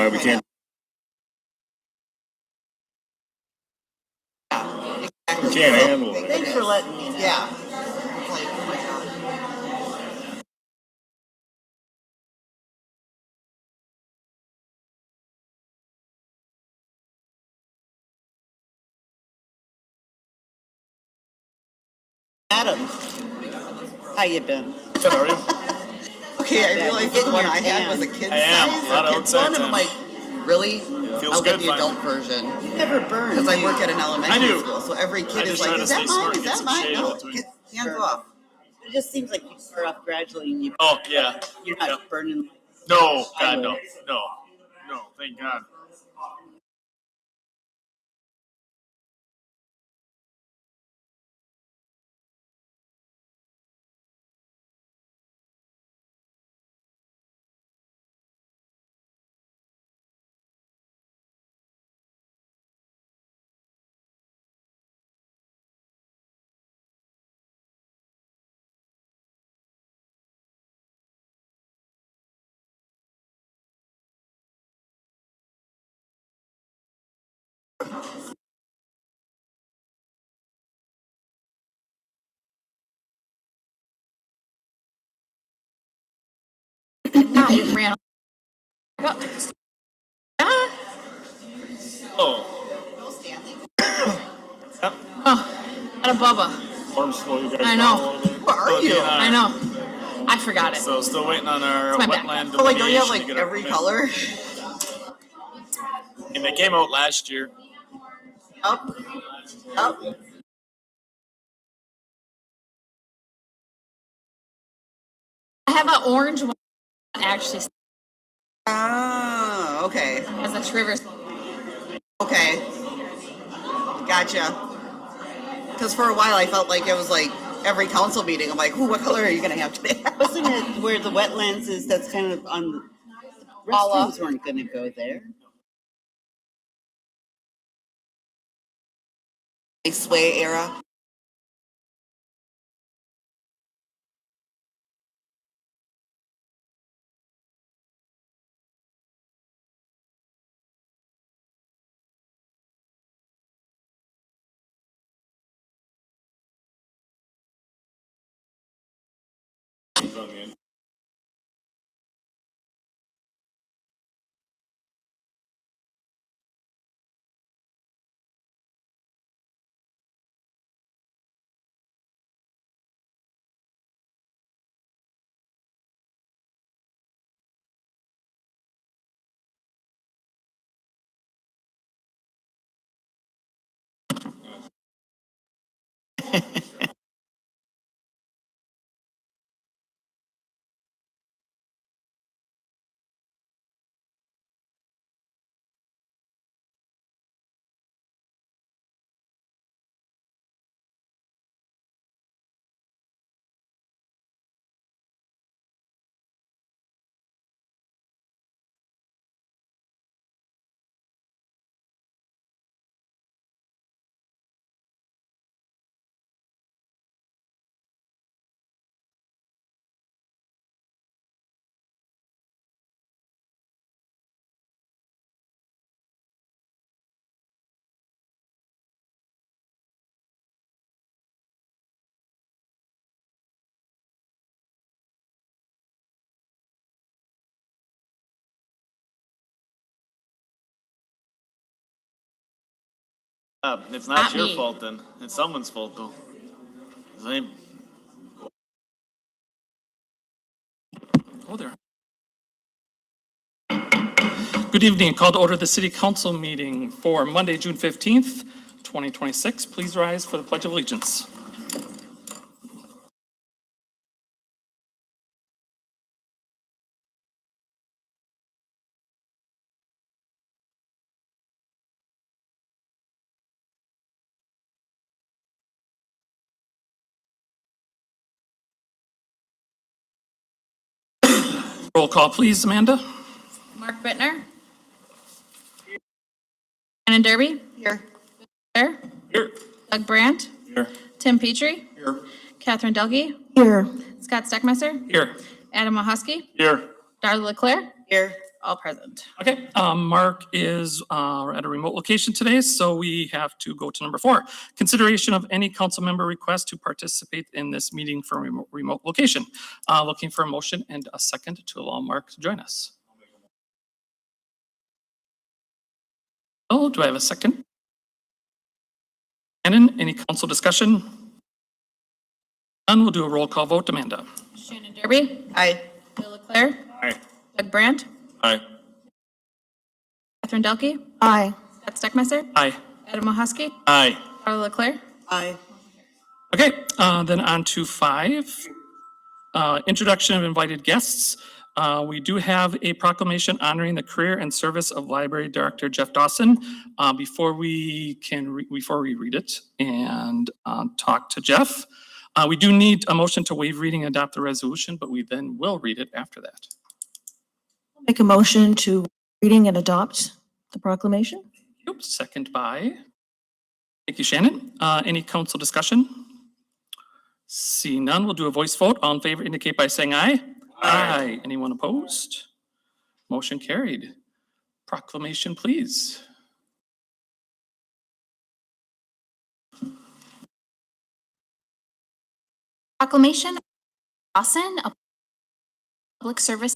why we can't. We can't handle it. Thanks for letting me know. Yeah. It's like, oh my God. Adam, how you been? Good, are you? Okay, I realized the one I had was a kid's size. A lot of Kids outside one, and I'm time. like, really? Feels I'll get good the finally. adult version. You never burned. Because I work at an I elementary do. school, so every I kid is just try like, to is that stay mine? smart, Is get that some mine? shade No, in between. get hands off. It just seems like you start off gradually and Oh, yeah. you're not Yeah. burning. No, I God, no. would. No, thank God. I ran. Oh. Yep. Oh, at a Bubba. Farm school, you guys. I know. follow over there? Who are Oh, you? DNR. I know. I forgot it. So still waiting on our It's my bad. wetland Oh, like, don't you have delineation like to get our every permit. color? And they came out last year. Up. Up. I have an orange one actually Ah, okay. as a trigger. Okay. Gotcha. Because for a while I felt like it was like every council meeting. I'm like, ooh, what color are you going to have today? Wasn't it where the wetlands is? That's kind of on. Restrooms weren't going to go there. Sway era. It's not Not your me. fault then. It's someone's fault though. They- Oh, there. Good evening. Call to order the City Council meeting for Monday, June 15th, 2026. Please rise for the Pledge of Allegiance. Roll call, please, Amanda. Mark Bittner. Shannon Derby. Here. Claire. Here. Doug Brandt. Here. Tim Petrie. Here. Catherine Delge. Here. Scott Steckmesser. Here. Adam Mahusky. Here. Darla Leclerc. Here. all present. Okay, Mark is at a remote location today, so we have to go to number 4. Consideration of any council member request to participate in this meeting from remote location. Looking for a motion and a second to allow Mark to join us. Oh, do I have a second? Shannon, any council discussion? None, we'll do a roll call vote. Amanda? Shannon Derby, Aye. Bill Leclerc, Aye. Doug Brandt, Aye. Catherine Delkey, Aye. Scott Steckmeister, Aye. Adam Mahusky, Aye. Carla Leclerc. Aye. Okay, then on to 5. Introduction of invited guests. We do have a proclamation honoring the career and service of Library Director Jeff Dawson. Before we read it and talk to Jeff, we do need a motion to waive reading and adopt the resolution, but we then will read it after that. Make a motion to reading and adopt the proclamation. Yep, second by. Thank you, Shannon. Any council discussion? See none, we'll do a voice vote. All in favor indicate by saying aye. Aye. Anyone opposed? Motion carried. Proclamation, please. Proclamation of Dawson, a public service.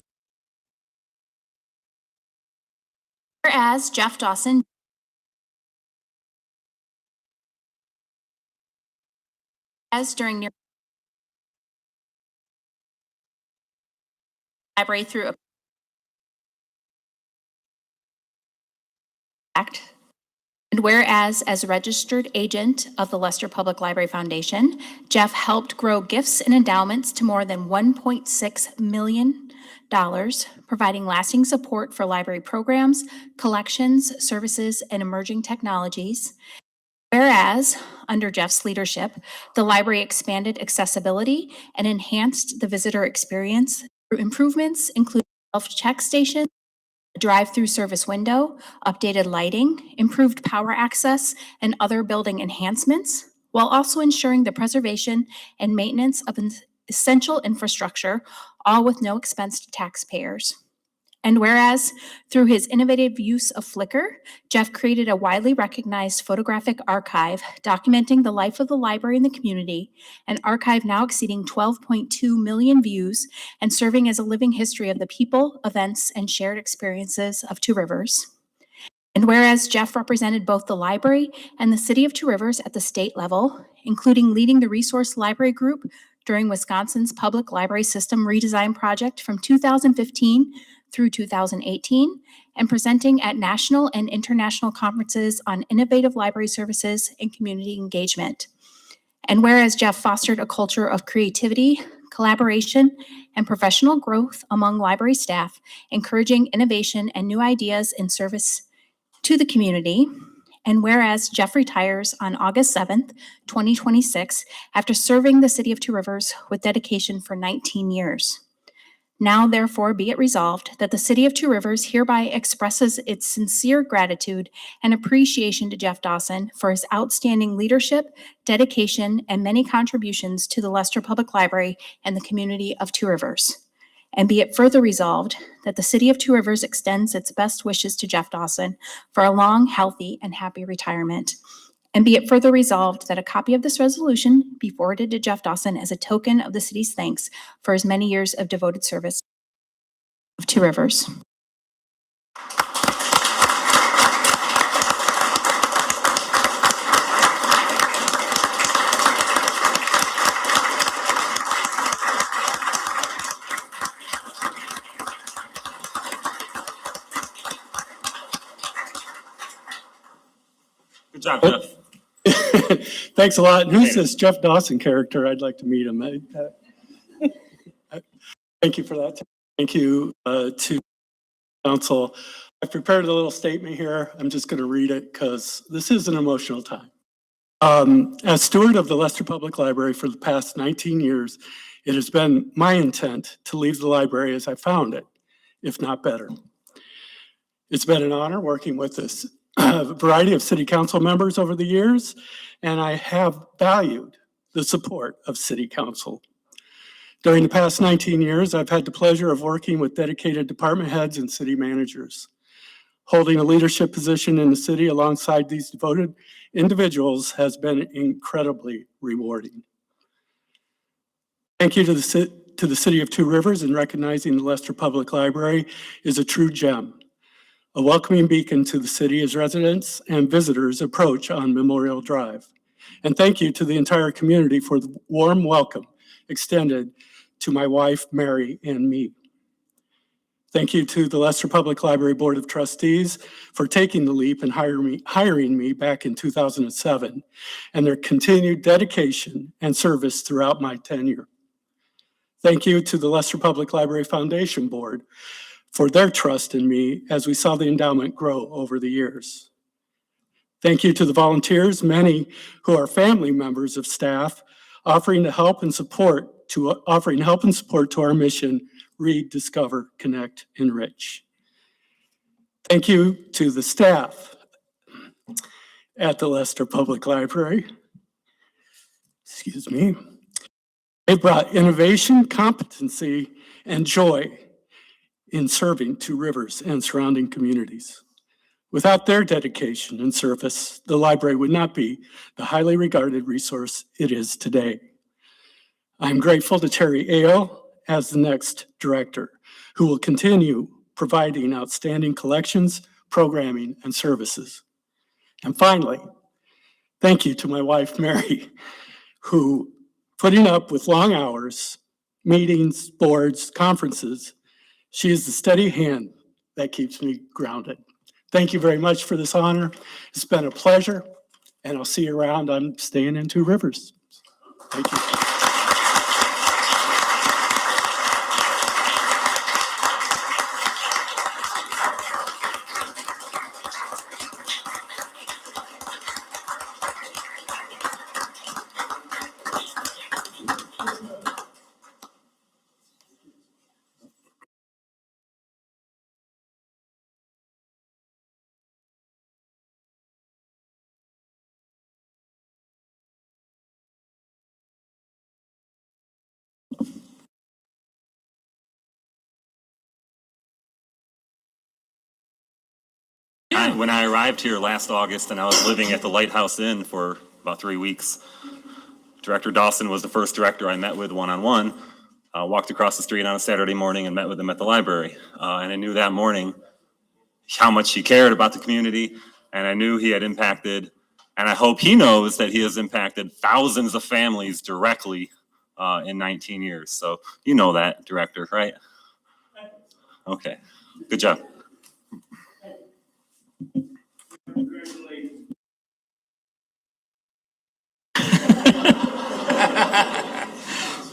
Whereas Jeff Dawson as during near library through a act. And whereas as a registered agent of the Leicester Public Library Foundation, Jeff helped grow gifts and endowments to more than $1.6 million, providing lasting support for library programs, collections, services, and emerging technologies. Whereas, under Jeff's leadership, the library expanded accessibility and enhanced the visitor experience through improvements including self-check stations, a drive-through service window, updated lighting, improved power access, and other building enhancements, while also ensuring the preservation and maintenance of essential infrastructure, all with no expense to taxpayers. And whereas, through his innovative use of Flickr, Jeff created a widely recognized photographic archive documenting the life of the library in the community, an archive now exceeding 12.2 million views and serving as a living history of the people, events, and shared experiences of Two Rivers. And whereas Jeff represented both the library and the city of Two Rivers at the state level, including leading the Resource Library Group during Wisconsin's Public Library System Redesign Project from 2015 through 2018, and presenting at national and international conferences on innovative library services and community engagement. And whereas Jeff fostered a culture of creativity, collaboration, and professional growth among library staff, encouraging innovation and new ideas in service to the community. And whereas Jeff retires on August 7th, 2026, after serving the city of Two Rivers with dedication for 19 years. Now, therefore, be it resolved that the City of Two Rivers hereby expresses its sincere gratitude and appreciation to Jeff Dawson for his outstanding leadership, dedication, and many contributions to the Leicester Public Library and the community of Two Rivers. And be it further resolved that the City of Two Rivers extends its best wishes to Jeff Dawson for a long, healthy, and happy retirement. And be it further resolved that a copy of this resolution be forwarded to Jeff Dawson as a token of the city's thanks for his many years of devoted service of Two Rivers. Good job, Jeff. Thanks a lot. And who's this Jeff Dawson character? I'd like to meet him. Thank you for that. Thank you to council. I've prepared a little statement here. I'm just going to read it because this is an emotional time. As steward of the Leicester Public Library for the past 19 years, it has been my intent to leave the library as I found it, if not better. It's been an honor working with this variety of city council members over the years, and I have valued the support of city council. During the past 19 years, I've had the pleasure of working with dedicated department heads and city managers. Holding a leadership position in the city alongside these devoted individuals has been incredibly rewarding. Thank you to the City of Two Rivers in recognizing the Leicester Public Library is a true gem, a welcoming beacon to the city as residents and visitors approach on Memorial Drive. And thank you to the entire community for the warm welcome extended to my wife, Mary, and me. Thank you to the Leicester Public Library Board of Trustees for taking the leap and hiring me back in 2007, and their continued dedication and service throughout my tenure. Thank you to the Leicester Public Library Foundation Board for their trust in me as we saw the endowment grow over the years. Thank you to the volunteers, many who are family members of staff, offering help and support to our mission, Read, Discover, Connect, Enrich. Thank you to the staff at the Leicester Public Library. Excuse me. They brought innovation, competency, and joy in serving Two Rivers and surrounding communities. Without their dedication and service, the library would not be the highly regarded resource it is today. I'm grateful to Terry Ayo as the next director, who will continue providing outstanding collections, programming, and services. And finally, thank you to my wife, Mary, who, putting up with long hours, meetings, boards, conferences, she is the steady hand that keeps me grounded. Thank you very much for this honor. It's been a pleasure, and I'll see you around. I'm staying in Two Rivers. Thank you. When I arrived here last August and I was living at the Lighthouse Inn for about 3 weeks, Director Dawson was the first director I met with one-on-one. Walked across the street on a Saturday morning and met with him at the library. And I knew that morning how much he cared about the community, and I knew he had impacted, and I hope he knows that he has impacted thousands of families directly in 19 years. So you know that, Director, right? Okay, good job.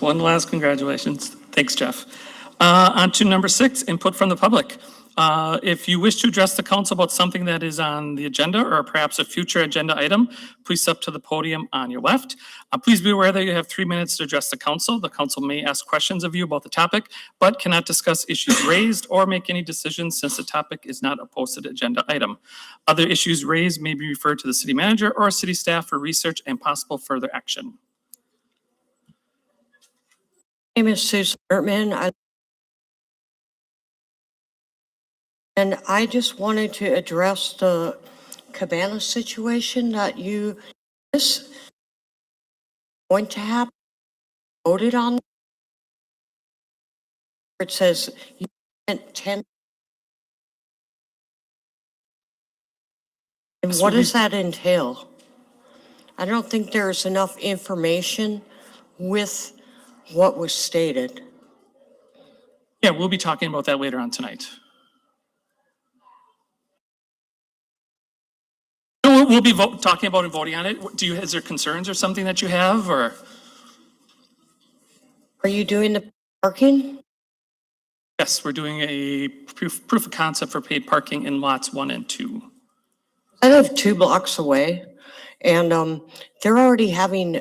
One last congratulations. Thanks, Jeff. On to number 6, input from the public. If you wish to address the council about something that is on the agenda or perhaps a future agenda item, please step to the podium on your left. Please be aware that you have 3 minutes to address the council. The council may ask questions of you about the topic, but cannot discuss issues raised or make any decisions since the topic is not a posted agenda item. Other issues raised may be referred to the city manager or city staff for research and possible further action. My name is Susan Bertman. And I just wanted to address the Cabana situation that this going to happen, voted on. It says you spent 10. And what does that entail? I don't think there's enough information with what was stated. Yeah, we'll be talking about that later on tonight. We'll be talking about and voting on it. Is there concerns or something that you have, or? Are you doing the parking? Yes, we're doing a proof of concept for paid parking in lots 1 and 2. I live 2 blocks away, and they're already having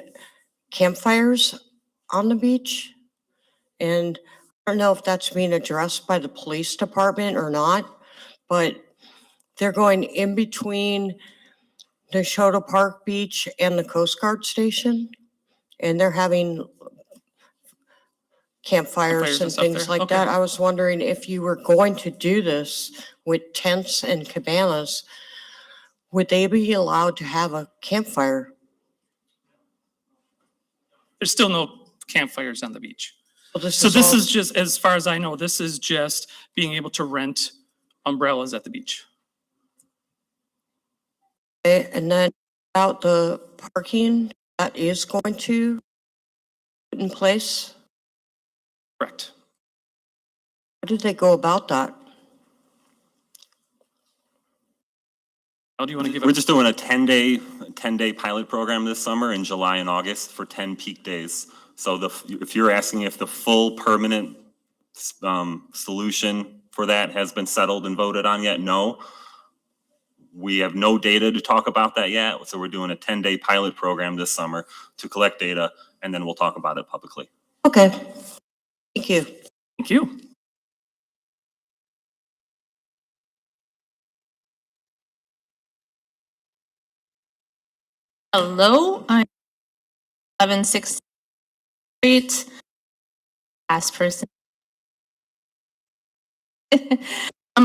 campfires on the beach. And I don't know if that's being addressed by the police department or not, but they're going in between Neshota Park Beach and the Coast Guard station, and they're having campfires and stuff things there. like Okay. that. I was wondering if you were going to do this with tents and cabanas, would they be allowed to have a campfire? There's still no campfires on the beach. So So this all- is just, as far as I know, this is just being able to rent umbrellas at the beach. Okay, and then about the parking, that is going to put in place? Correct. How did they go about that? How do you want to give We're it? just doing a 10-day pilot program this summer in July and August for 10 peak days. So if you're asking if the full permanent solution for that has been settled and voted on yet, no. We have no data to talk about that yet. So we're doing a 10-day pilot program this summer to collect data, and then we'll talk about it publicly. Okay, thank you. Thank you. Hello, I'm 1160 Street. Last person.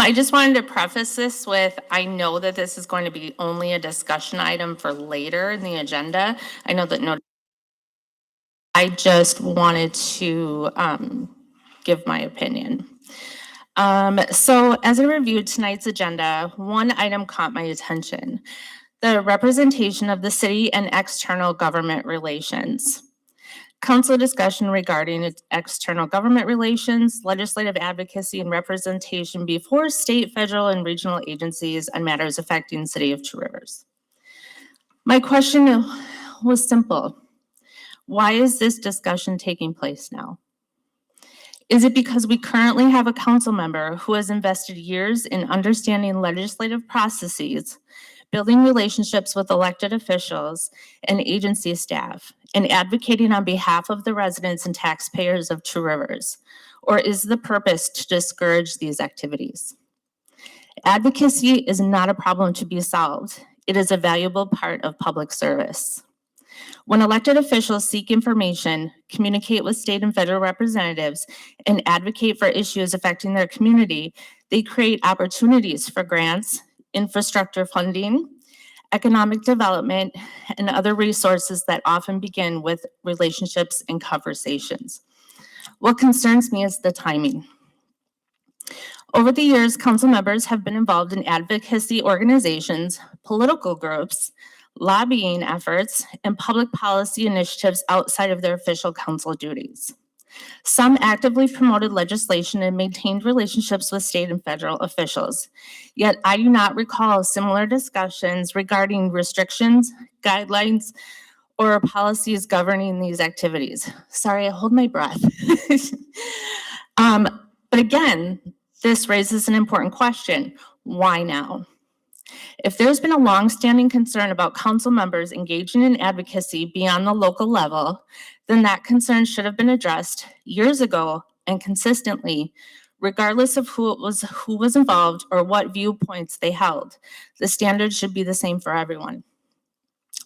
I just wanted to preface this with, I know that this is going to be only a discussion item for later in the agenda. I know that I just wanted to give my opinion. So as I reviewed tonight's agenda, one item caught my attention: the representation of the city and external government relations. Council discussion regarding its external government relations, legislative advocacy, and representation before state, federal, and regional agencies on matters affecting the city of Two Rivers. My question was simple. Why is this discussion taking place now? Is it because we currently have a council member who has invested years in understanding legislative processes, building relationships with elected officials and agency staff, and advocating on behalf of the residents and taxpayers of Two Rivers? Or is the purpose to discourage these activities? Advocacy is not a problem to be solved. It is a valuable part of public service. When elected officials seek information, communicate with state and federal representatives, and advocate for issues affecting their community, they create opportunities for grants, infrastructure funding, economic development, and other resources that often begin with relationships and conversations. What concerns me is the timing. Over the years, council members have been involved in advocacy organizations, political groups, lobbying efforts, and public policy initiatives outside of their official council duties. Some actively promoted legislation and maintained relationships with state and federal officials. Yet I do not recall similar discussions regarding restrictions, guidelines, or policies governing these activities. Sorry, I hold my breath. But again, this raises an important question. Why now? If there's been a longstanding concern about council members engaging in advocacy beyond the local level, then that concern should have been addressed years ago and consistently, regardless of who was involved or what viewpoints they held. The standard should be the same for everyone.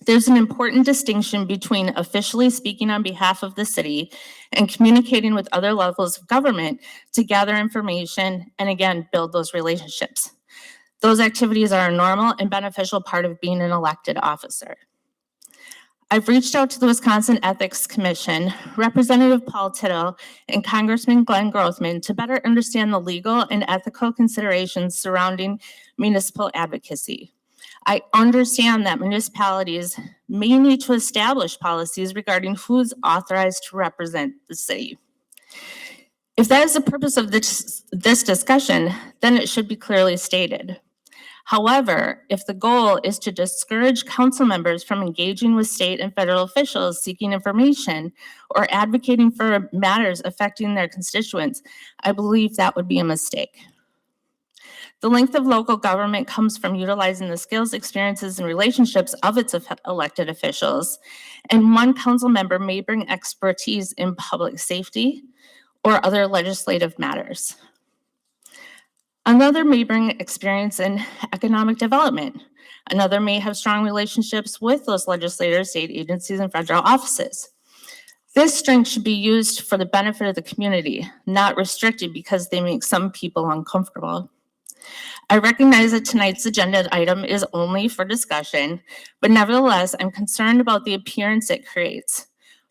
There's an important distinction between officially speaking on behalf of the city and communicating with other levels of government to gather information and, again, build those relationships. Those activities are a normal and beneficial part of being an elected officer. I've reached out to the Wisconsin Ethics Commission, Representative Paul Tittle, and Congressman Glenn Grothman to better understand the legal and ethical considerations surrounding municipal advocacy. I understand that municipalities may need to establish policies regarding who's authorized to represent the city. If that is the purpose of this discussion, then it should be clearly stated. However, if the goal is to discourage council members from engaging with state and federal officials seeking information or advocating for matters affecting their constituents, I believe that would be a mistake. The length of local government comes from utilizing the skills, experiences, and relationships of its elected officials, and one council member may bring expertise in public safety or other legislative matters. Another may bring experience in economic development. Another may have strong relationships with those legislators, state agencies, and federal offices. This strength should be used for the benefit of the community, not restricted because they make some people uncomfortable. I recognize that tonight's agenda item is only for discussion, but nevertheless, I'm concerned about the appearance it creates.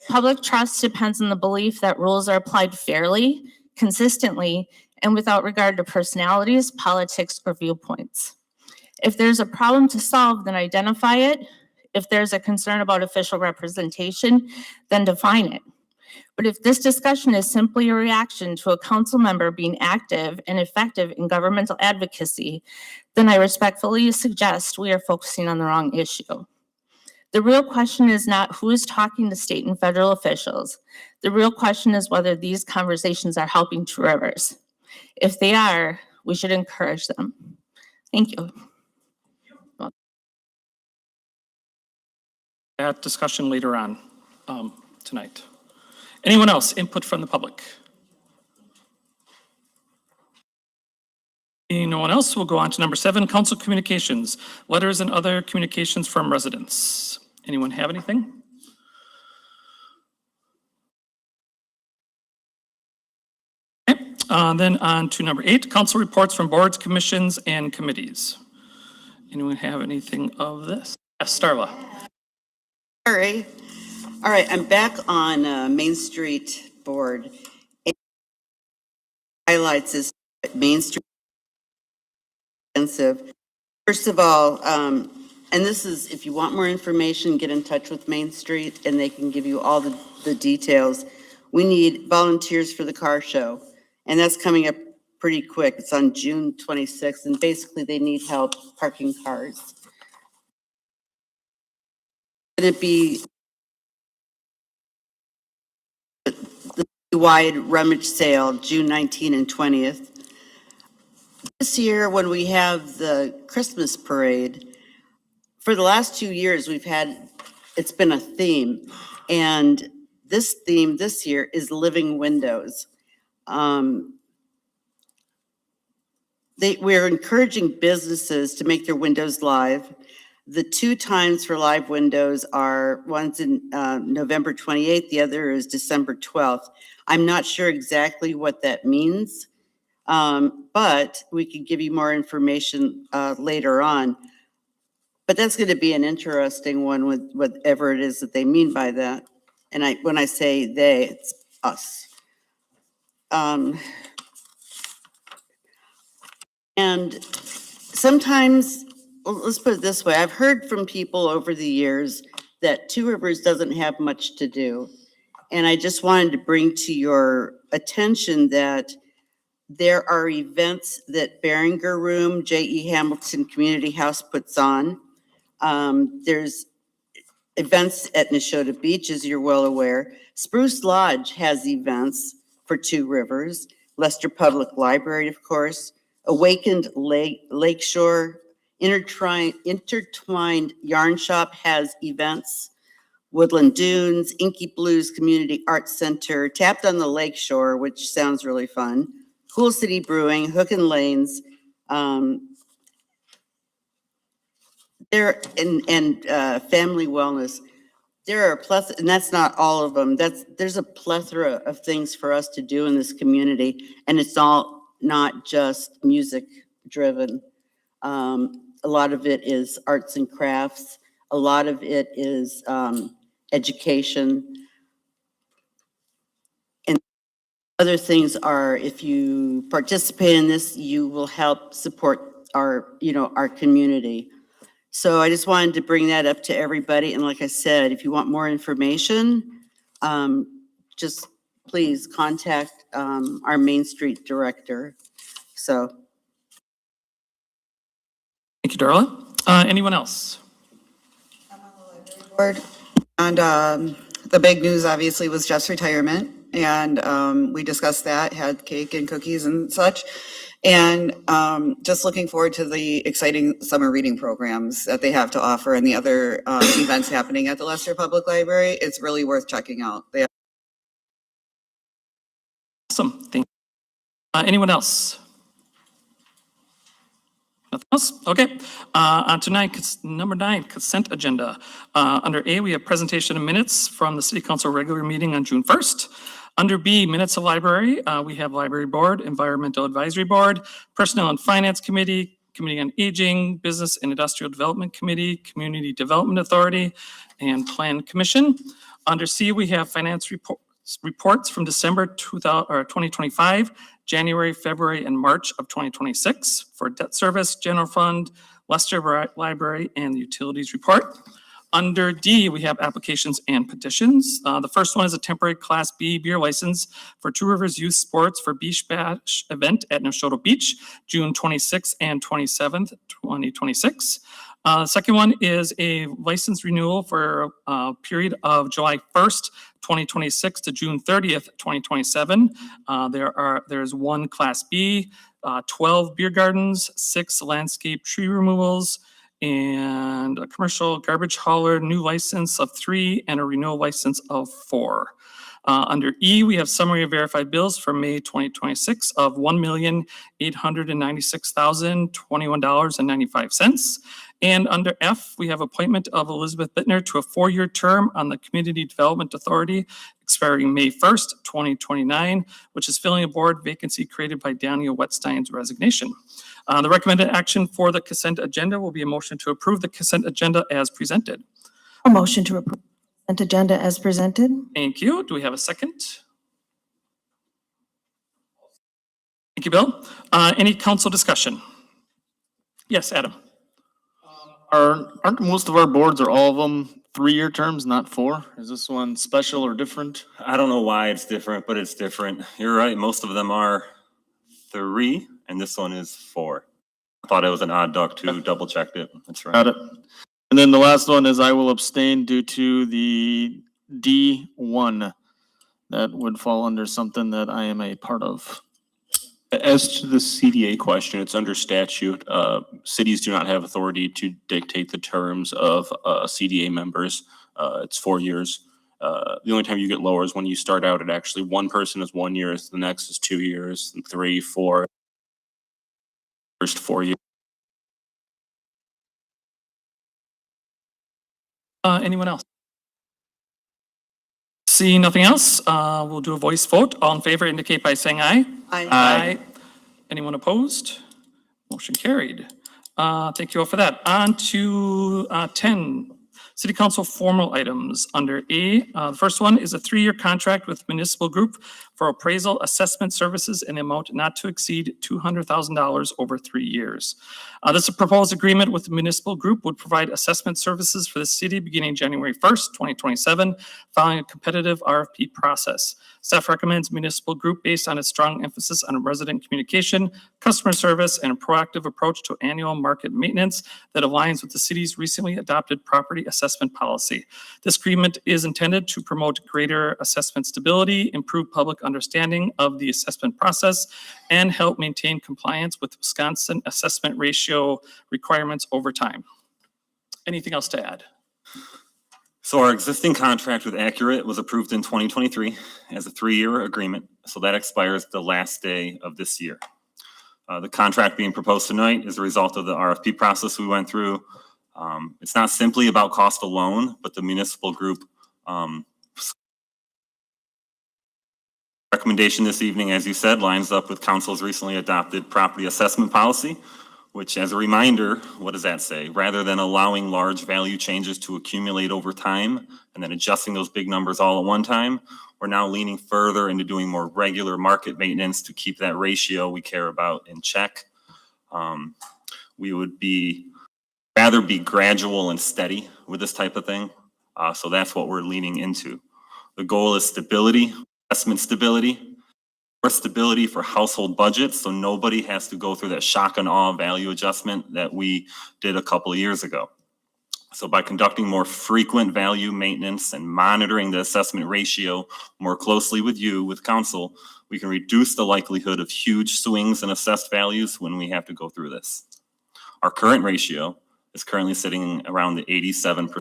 Public trust depends on the belief that rules are applied fairly, consistently, and without regard to personalities, politics, or viewpoints. If there's a problem to solve, then identify it. If there's a concern about official representation, then define it. But if this discussion is simply a reaction to a council member being active and effective in governmental advocacy, then I respectfully suggest we are focusing on the wrong issue. The real question is not who is talking to state and federal officials. The real question is whether these conversations are helping Two Rivers. If they are, we should encourage them. Thank you. That discussion later on tonight. Anyone else? Input from the public? Seeing no one else, we'll go on to number 7, council communications, letters and other communications from residents. Anyone have anything? Okay, then on to number 8, council reports from boards, commissions, and committees. Anyone have anything of this? Yes, Starla. Sorry. All right, I'm back on Main Street Board. It highlights this Main Street expensive. First of all, and this is, if you want more information, get in touch with Main Street and they can give you all the details. We need volunteers for the car show, and that's coming up pretty quick. It's on June 26th, and basically they need help parking cars. Going to be the wide rummage sale, June 19th and 20th. This year, when we have the Christmas parade, for the last 2 years, it's been a theme. And this theme this year is living windows. We're encouraging businesses to make their windows live. The 2 times for live windows are, one's in November 28th, the other is December 12th. I'm not sure exactly what that means, but we can give you more information later on. But that's going to be an interesting one with whatever it is that they mean by that. And when I say they, it's us. And sometimes, let's put it this way, I've heard from people over the years that Two Rivers doesn't have much to do. And I just wanted to bring to your attention that there are events that Behringer Room, J.E. Hamilton Community House puts on. There's events at Neshota Beach, as you're well aware. Spruce Lodge has events for Two Rivers. Leicester Public Library, of course. Awakened Lakeshore. Intertwined Yarn Shop has events. Woodland Dunes, Inky Blues Community Arts Center, Tapped on the Lakeshore, which sounds really fun. Cool City Brewing, Hook and Lanes, there and Family Wellness. There are and that's not all of them. There's a plethora of things for us to do in this community, and it's all not just music driven. A lot of it is arts and crafts. A lot of it is education. And other things are, if you participate in this, you will help support our community. So I just wanted to bring that up to everybody. And like I said, if you want more information, just please contact our Main Street director. So. Thank you, Darla. Anyone else? Board. And the big news obviously was Jeff's retirement. And we discussed that, had cake and cookies and such. And just looking forward to the exciting summer reading programs that they have to offer and the other events happening at the Leicester Public Library. It's really worth checking out. Awesome. Thank you. Anyone else? Nothing else? Okay. On to number 9, consent agenda. Under A, we have presentation of minutes from the city council regular meeting on June 1st. Under B, minutes of library, we have library board, environmental advisory board, personnel and finance committee, committee on aging, business and industrial development committee, community development authority, and plan commission. Under C, we have finance reports from December 2025, January, February, and March of 2026 for debt service, general fund, Leicester Library, and the utilities report. Under D, we have applications and petitions. The first one is a temporary Class B beer license for Two Rivers Youth Sports for Beach Bash event at Noshoto Beach, June 26th and 27th, 2026. Second one is a license renewal for a period of July 1st, 2026 to June 30th, 2027. There's one Class B, 12 beer gardens, 6 landscape tree removals, and a commercial garbage hauler, new license of 3, and a renewal license of 4. Under E, we have summary of verified bills for May 2026 of $1,896,021.95. And under F, we have appointment of Elizabeth Bittner to a 4-year term on the Community Development Authority expiring May 1st, 2029, which is filling a board vacancy created by Daniel Wetstein's resignation. The recommended action for the consent agenda will be a motion to approve the consent agenda as presented. A motion to approve consent agenda as presented. Thank you. Do we have a second? Thank you, Bill. Any council discussion? Yes, Adam. Aren't most of our boards, or all of them, 3-year terms, not 4? Is this one special or different? I don't know why it's different, but it's different. You're right, most of them are 3, and this one is 4. I thought it was an odd duck too, double checked it. That's right. Got it. And then the last one is I will abstain due to the D1. That would fall under something that I am a part of. As to the CDA question, it's under statute. Cities do not have authority to dictate the terms of CDA members. It's 4 years. The only time you get lower is when you start out at actually one person is 1 year, the next is 2 years, and 3, 4. First 4 years. Anyone else? See nothing else, we'll do a voice vote. All in favor indicate by saying aye. Aye. Anyone opposed? Motion carried. Thank you all for that. On to 10, City Council formal items. Under A, the first one is a 3-year contract with Municipal Group for appraisal assessment services in the amount not to exceed $200,000 over 3 years. This proposed agreement with the Municipal Group would provide assessment services for the city beginning January 1st, 2027, following a competitive RFP process. Staff recommends Municipal Group based on its strong emphasis on resident communication, customer service, and a proactive approach to annual market maintenance that aligns with the city's recently adopted property assessment policy. This agreement is intended to promote greater assessment stability, improve public understanding of the assessment process, and help maintain compliance with Wisconsin assessment ratio requirements over time. Anything else to add? So our existing contract with Accurate was approved in 2023 as a 3-year agreement. So that expires the last day of this year. The contract being proposed tonight is a result of the RFP process we went through. It's not simply about cost alone, but the Municipal Group recommendation this evening, as you said, lines up with Council's recently adopted property assessment policy, which, as a reminder, what does that say? Rather than allowing large value changes to accumulate over time and then adjusting those big numbers all at one time, we're now leaning further into doing more regular market maintenance to keep that ratio we care about in check. We would rather be gradual and steady with this type of thing. So that's what we're leaning into. The goal is stability, investment stability, more stability for household budgets, so nobody has to go through that shock and awe value adjustment that we did a couple of years ago. So by conducting more frequent value maintenance and monitoring the assessment ratio more closely with you, with council, we can reduce the likelihood of huge swings in assessed values when we have to go through this. Our current ratio is currently sitting around the 87%.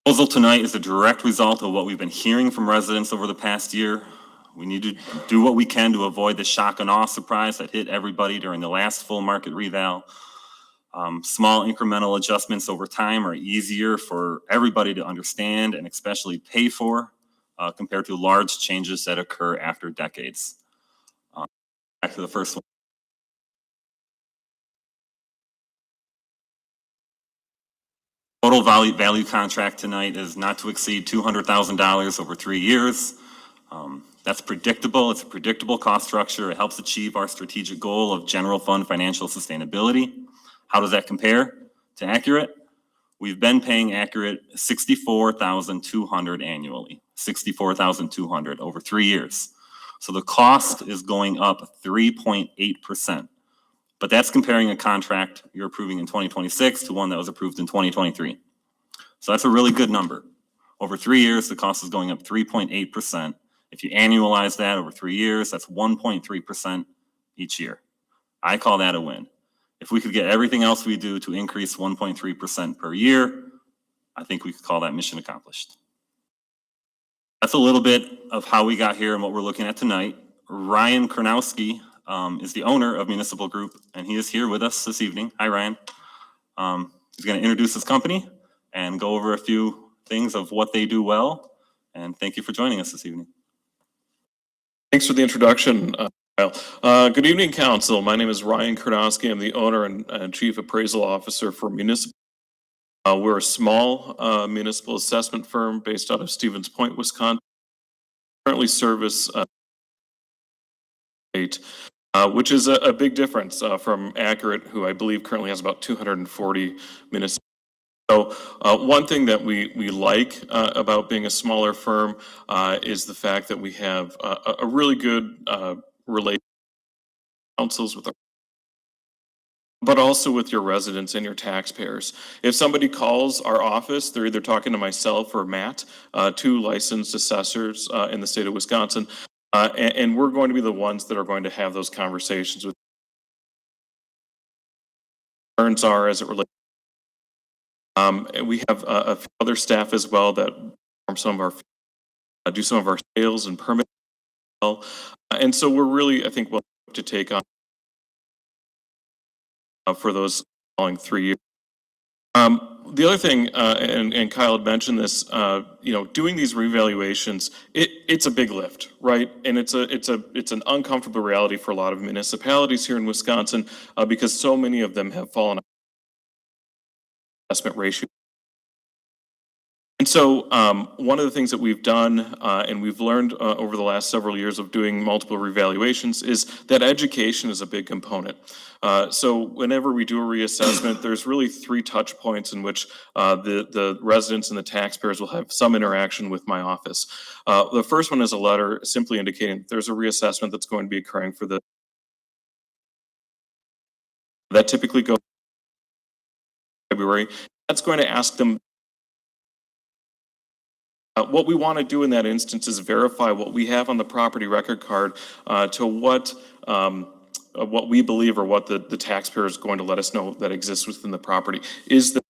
Proposal tonight is a direct result of what we've been hearing from residents over the past year. We need to do what we can to avoid the shock and awe surprise that hit everybody during the last full market reval. Small incremental adjustments over time are easier for everybody to understand and especially pay for compared to large changes that occur after decades. Back to the first one. Total value contract tonight is not to exceed $200,000 over 3 years. That's predictable. It's a predictable cost structure. It helps achieve our strategic goal of general fund financial sustainability. How does that compare to Accurate? We've been paying Accurate $64,200 annually, $64,200 over 3 years. So the cost is going up 3.8%. But that's comparing a contract you're approving in 2026 to one that was approved in 2023. So that's a really good number. Over 3 years, the cost is going up 3.8%. If you annualize that over 3 years, that's 1.3% each year. I call that a win. If we could get everything else we do to increase 1.3% per year, I think we could call that mission accomplished. That's a little bit of how we got here and what we're looking at tonight. Ryan Karnowski is the owner of Municipal Group, and he is here with us this evening. Hi, Ryan. He's going to introduce his company and go over a few things of what they do well. And thank you for joining us this evening. Thanks for the introduction, Kyle. Good evening, Council. My name is Ryan Karnowski. I'm the owner and Chief Appraisal Officer for Municipal. We're a small municipal assessment firm based out of Stevens Point, Wisconsin. Currently service which is a big difference from Accurate, who I believe currently has about 240 municipal. So one thing that we like about being a smaller firm is the fact that we have a really good relationship with councils, but also with your residents and your taxpayers. If somebody calls our office, they're either talking to myself or Matt, two licensed assessors in the state of Wisconsin, and we're going to be the ones that are going to have those conversations with concerns are as it relates. And we have a few other staff as well that perform some of our do some of our sales and permit. And so we're really, I think, well to take on for those following 3 years. The other thing, and Kyle had mentioned this, doing these revaluations, it's a big lift, right? And it's an uncomfortable reality for a lot of municipalities here in Wisconsin because so many of them have fallen investment ratio. And so one of the things that we've done and we've learned over the last several years of doing multiple revaluations is that education is a big component. So whenever we do a reassessment, there's really 3 touch points in which the residents and the taxpayers will have some interaction with my office. The first one is a letter simply indicating that there's a reassessment that's going to be occurring for that typically goes February. That's going to ask them. What we want to do in that instance is verify what we have on the property record card to what we believe or what the taxpayer is going to let us know that exists within the property. Is the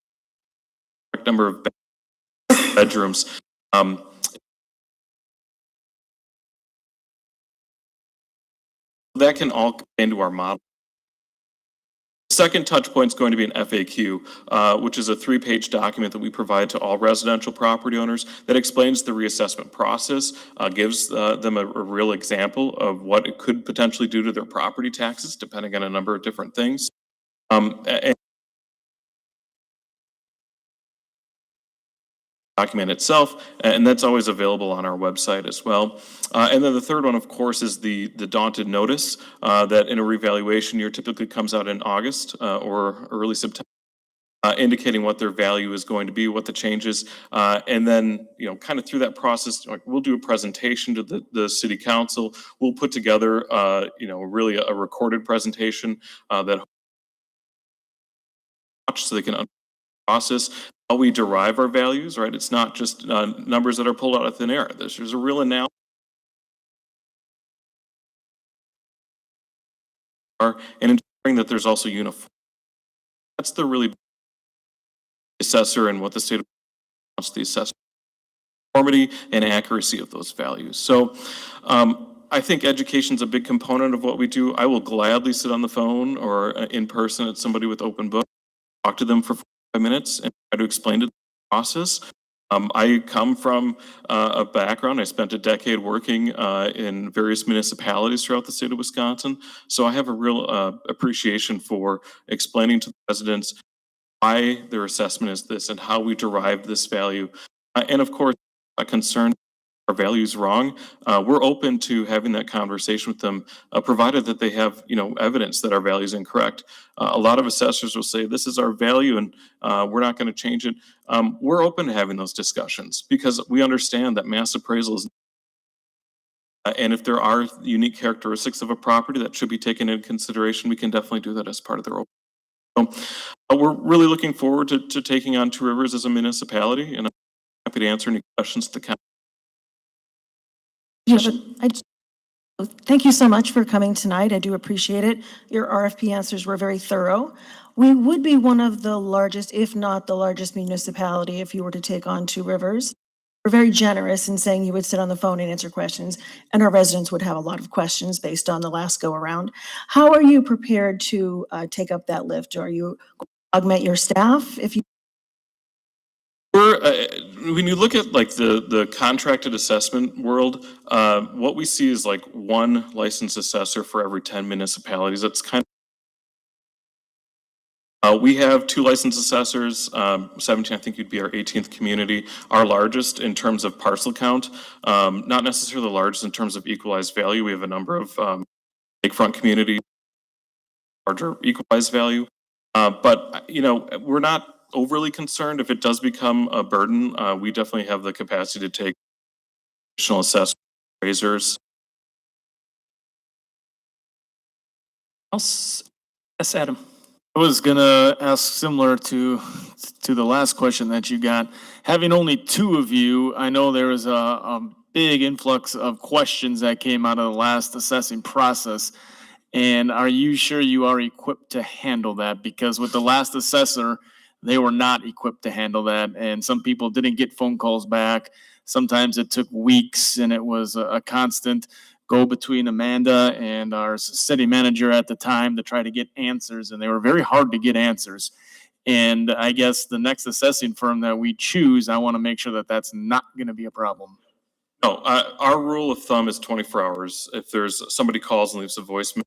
correct number of bedrooms? That can all come into our model. Second touch point is going to be an FAQ, which is a 3-page document that we provide to all residential property owners that explains the reassessment process, gives them a real example of what it could potentially do to their property taxes, depending on a number of different things. And document itself, and that's always available on our website as well. And then the third one, of course, is the daunted notice that in a revaluation year typically comes out in August or early September, indicating what their value is going to be, what the changes, and then kind of through that process, we'll do a presentation to the city council. We'll put together, really a recorded presentation that so they can process how we derive our values, right? It's not just numbers that are pulled out of thin air. There's a real analysis. And ensuring that there's also uniform. That's the really assessor and what the state wants the assessment, conformity and accuracy of those values. So I think education's a big component of what we do. I will gladly sit on the phone or in person at somebody with open book, talk to them for 5 minutes and try to explain to them the process. I come from a background, I spent a decade working in various municipalities throughout the state of Wisconsin. So I have a real appreciation for explaining to the residents why their assessment is this and how we derive this value. And of course, a concern our values wrong, we're open to having that conversation with them, provided that they have, evidence that our value is incorrect. A lot of assessors will say, this is our value and we're not going to change it. We're open to having those discussions because we understand that mass appraisal is and if there are unique characteristics of a property that should be taken into consideration, we can definitely do that as part of their open. So we're really looking forward to taking on Two Rivers as a municipality, and I'm happy to answer any questions to the council. Thank you so much for coming tonight. I do appreciate it. Your RFP answers were very thorough. We would be one of the largest, if not the largest municipality if you were to take on Two Rivers. We're very generous in saying you would sit on the phone and answer questions, and our residents would have a lot of questions based on the last go around. How are you prepared to take up that lift? Are you augment your staff if you? When you look at like the contracted assessment world, what we see is like one licensed assessor for every 10 municipalities. That's kind of, we have 2 licensed assessors, 17, I think you'd be our 18th community, our largest in terms of parcel count, not necessarily the largest in terms of equalized value. We have a number of lakefront communities, larger equalized value, but we're not overly concerned if it does become a burden. We definitely have the capacity to take additional assessment appraisers. Else? Yes, Adam. I was gonna ask similar to the last question that you got. Having only 2 of you, I know there was a big influx of questions that came out of the last assessing process. And are you sure you are equipped to handle that? Because with the last assessor, they were not equipped to handle that. And some people didn't get phone calls back. Sometimes it took weeks and it was a constant go between Amanda and our city manager at the time to try to get answers. And they were very hard to get answers. And I guess the next assessing firm that we choose, I want to make sure that that's not going to be a problem. No, our rule of thumb is 24 hours. If there's somebody calls and leaves a voicemail,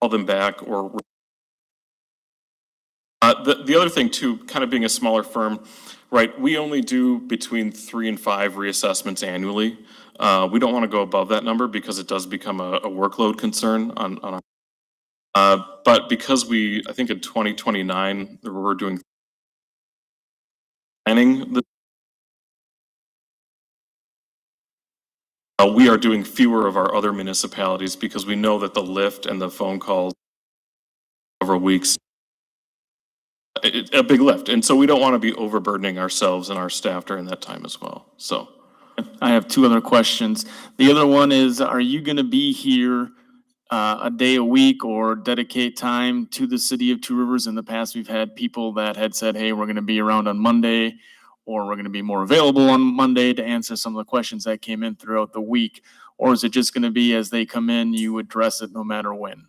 call them back or the other thing too, kind of being a smaller firm, right? We only do between 3 and 5 reassessments annually. We don't want to go above that number because it does become a workload concern on our, but because I think in 2029, we're doing planning. We are doing fewer of our other municipalities because we know that the lift and the phone calls over weeks, a big lift. And so we don't want to be overburdening ourselves and our staff during that time as well. So I have 2 other questions. The other one is, are you going to be here a day a week or dedicate time to the city of Two Rivers? In the past, we've had people that had said, hey, we're going to be around on Monday, or we're going to be more available on Monday to answer some of the questions that came in throughout the week. Or is it just going to be as they come in, you address it no matter when?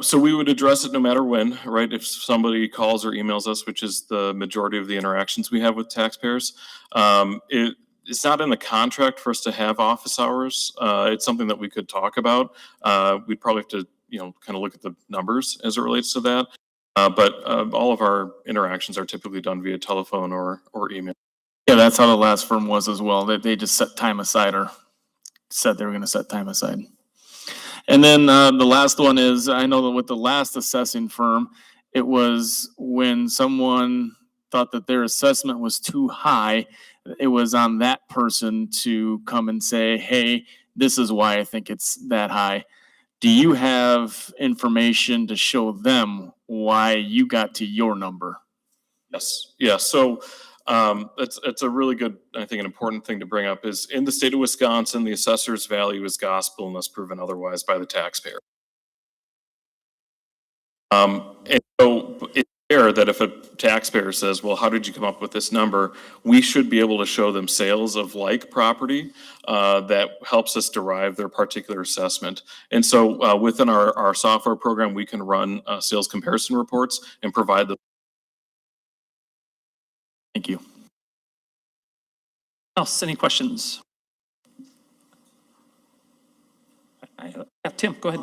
So we would address it no matter when, right? If somebody calls or emails us, which is the majority of the interactions we have with taxpayers, it's not in the contract for us to have office hours. It's something that we could talk about. We'd probably have to, kind of look at the numbers as it relates to that. But all of our interactions are typically done via telephone or email. Yeah, that's how the last firm was as well. They just set time aside or said they were going to set time aside. And then the last one is, I know that with the last assessing firm, it was when someone thought that their assessment was too high, it was on that person to come and say, hey, this is why I think it's that high. Do you have information to show them why you got to your number? Yes. Yeah. So it's a really good, I think an important thing to bring up is in the state of Wisconsin, the assessor's value is gospel unless proven otherwise by the taxpayer. And so it's fair that if a taxpayer says, well, how did you come up with this number? We should be able to show them sales of like property that helps us derive their particular assessment. And so within our software program, we can run sales comparison reports and provide the. Thank you. Else, any questions? Yeah, Tim, go ahead.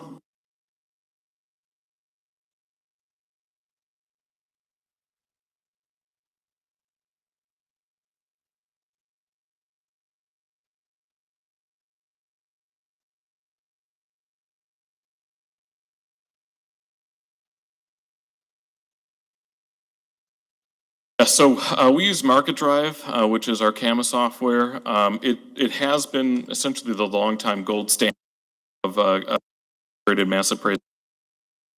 Yeah, so we use Market Drive, which is our CAMA software. It has been essentially the longtime gold standard of created mass appraisal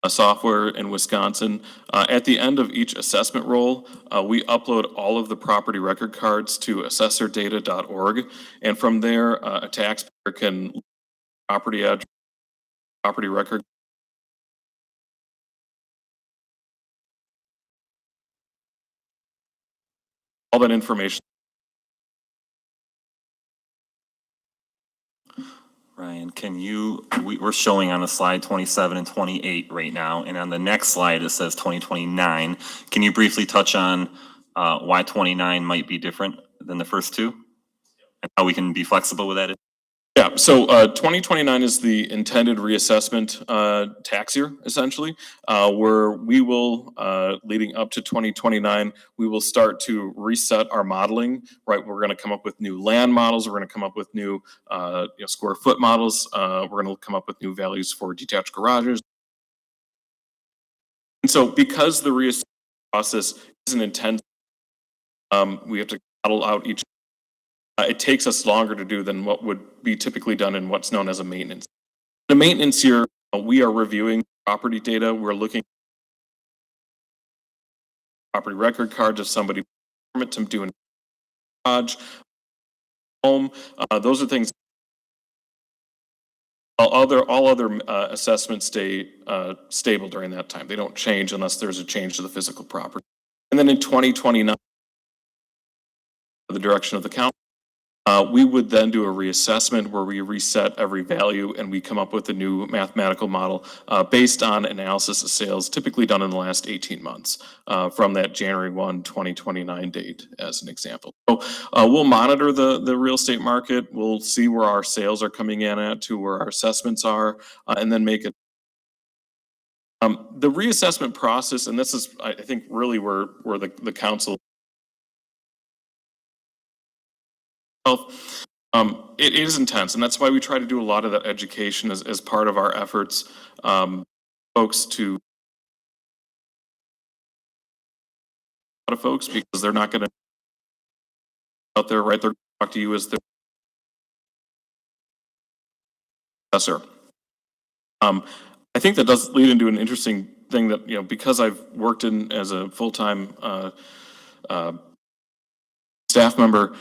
software in Wisconsin. At the end of each assessment roll, we upload all of the property record cards to assessordata.org, and from there, a taxpayer can property address, property record. All that information. Ryan, we're showing on the slide 27 and 28 right now, and on the next slide, it says 2029. Can you briefly touch on why 29 might be different than the first two? And how we can be flexible with that? Yeah, so 2029 is the intended reassessment tax year, essentially, where we will, leading up to 2029, we will start to reset our modeling, right? We're gonna come up with new land models, we're gonna come up with new square foot models, we're gonna come up with new values for detached garages. And so because the reassessment process isn't intense, we have to model out each. It takes us longer to do than what would be typically done in what's known as a maintenance. The maintenance year, we are reviewing property data. We're looking at property record cards of somebody to do a garage, home. Those are things. All other assessments stay stable during that time. They don't change unless there's a change to the physical property. And then in 2029, the direction of the county. We would then do a reassessment where we reset every value and we come up with a new mathematical model based on analysis of sales typically done in the last 18 months from that January 1, 2029 date as an example. So we'll monitor the real estate market. We'll see where our sales are coming in at to where our assessments are and then make it. The reassessment process, and this is, I think, really where the council it is intense, and that's why we try to do a lot of that education as part of our efforts, folks to a lot of folks because they're not going to out there, right? They're going to talk to you as their assessor. I think that does lead into an interesting thing that because I've worked in as a full-time staff member.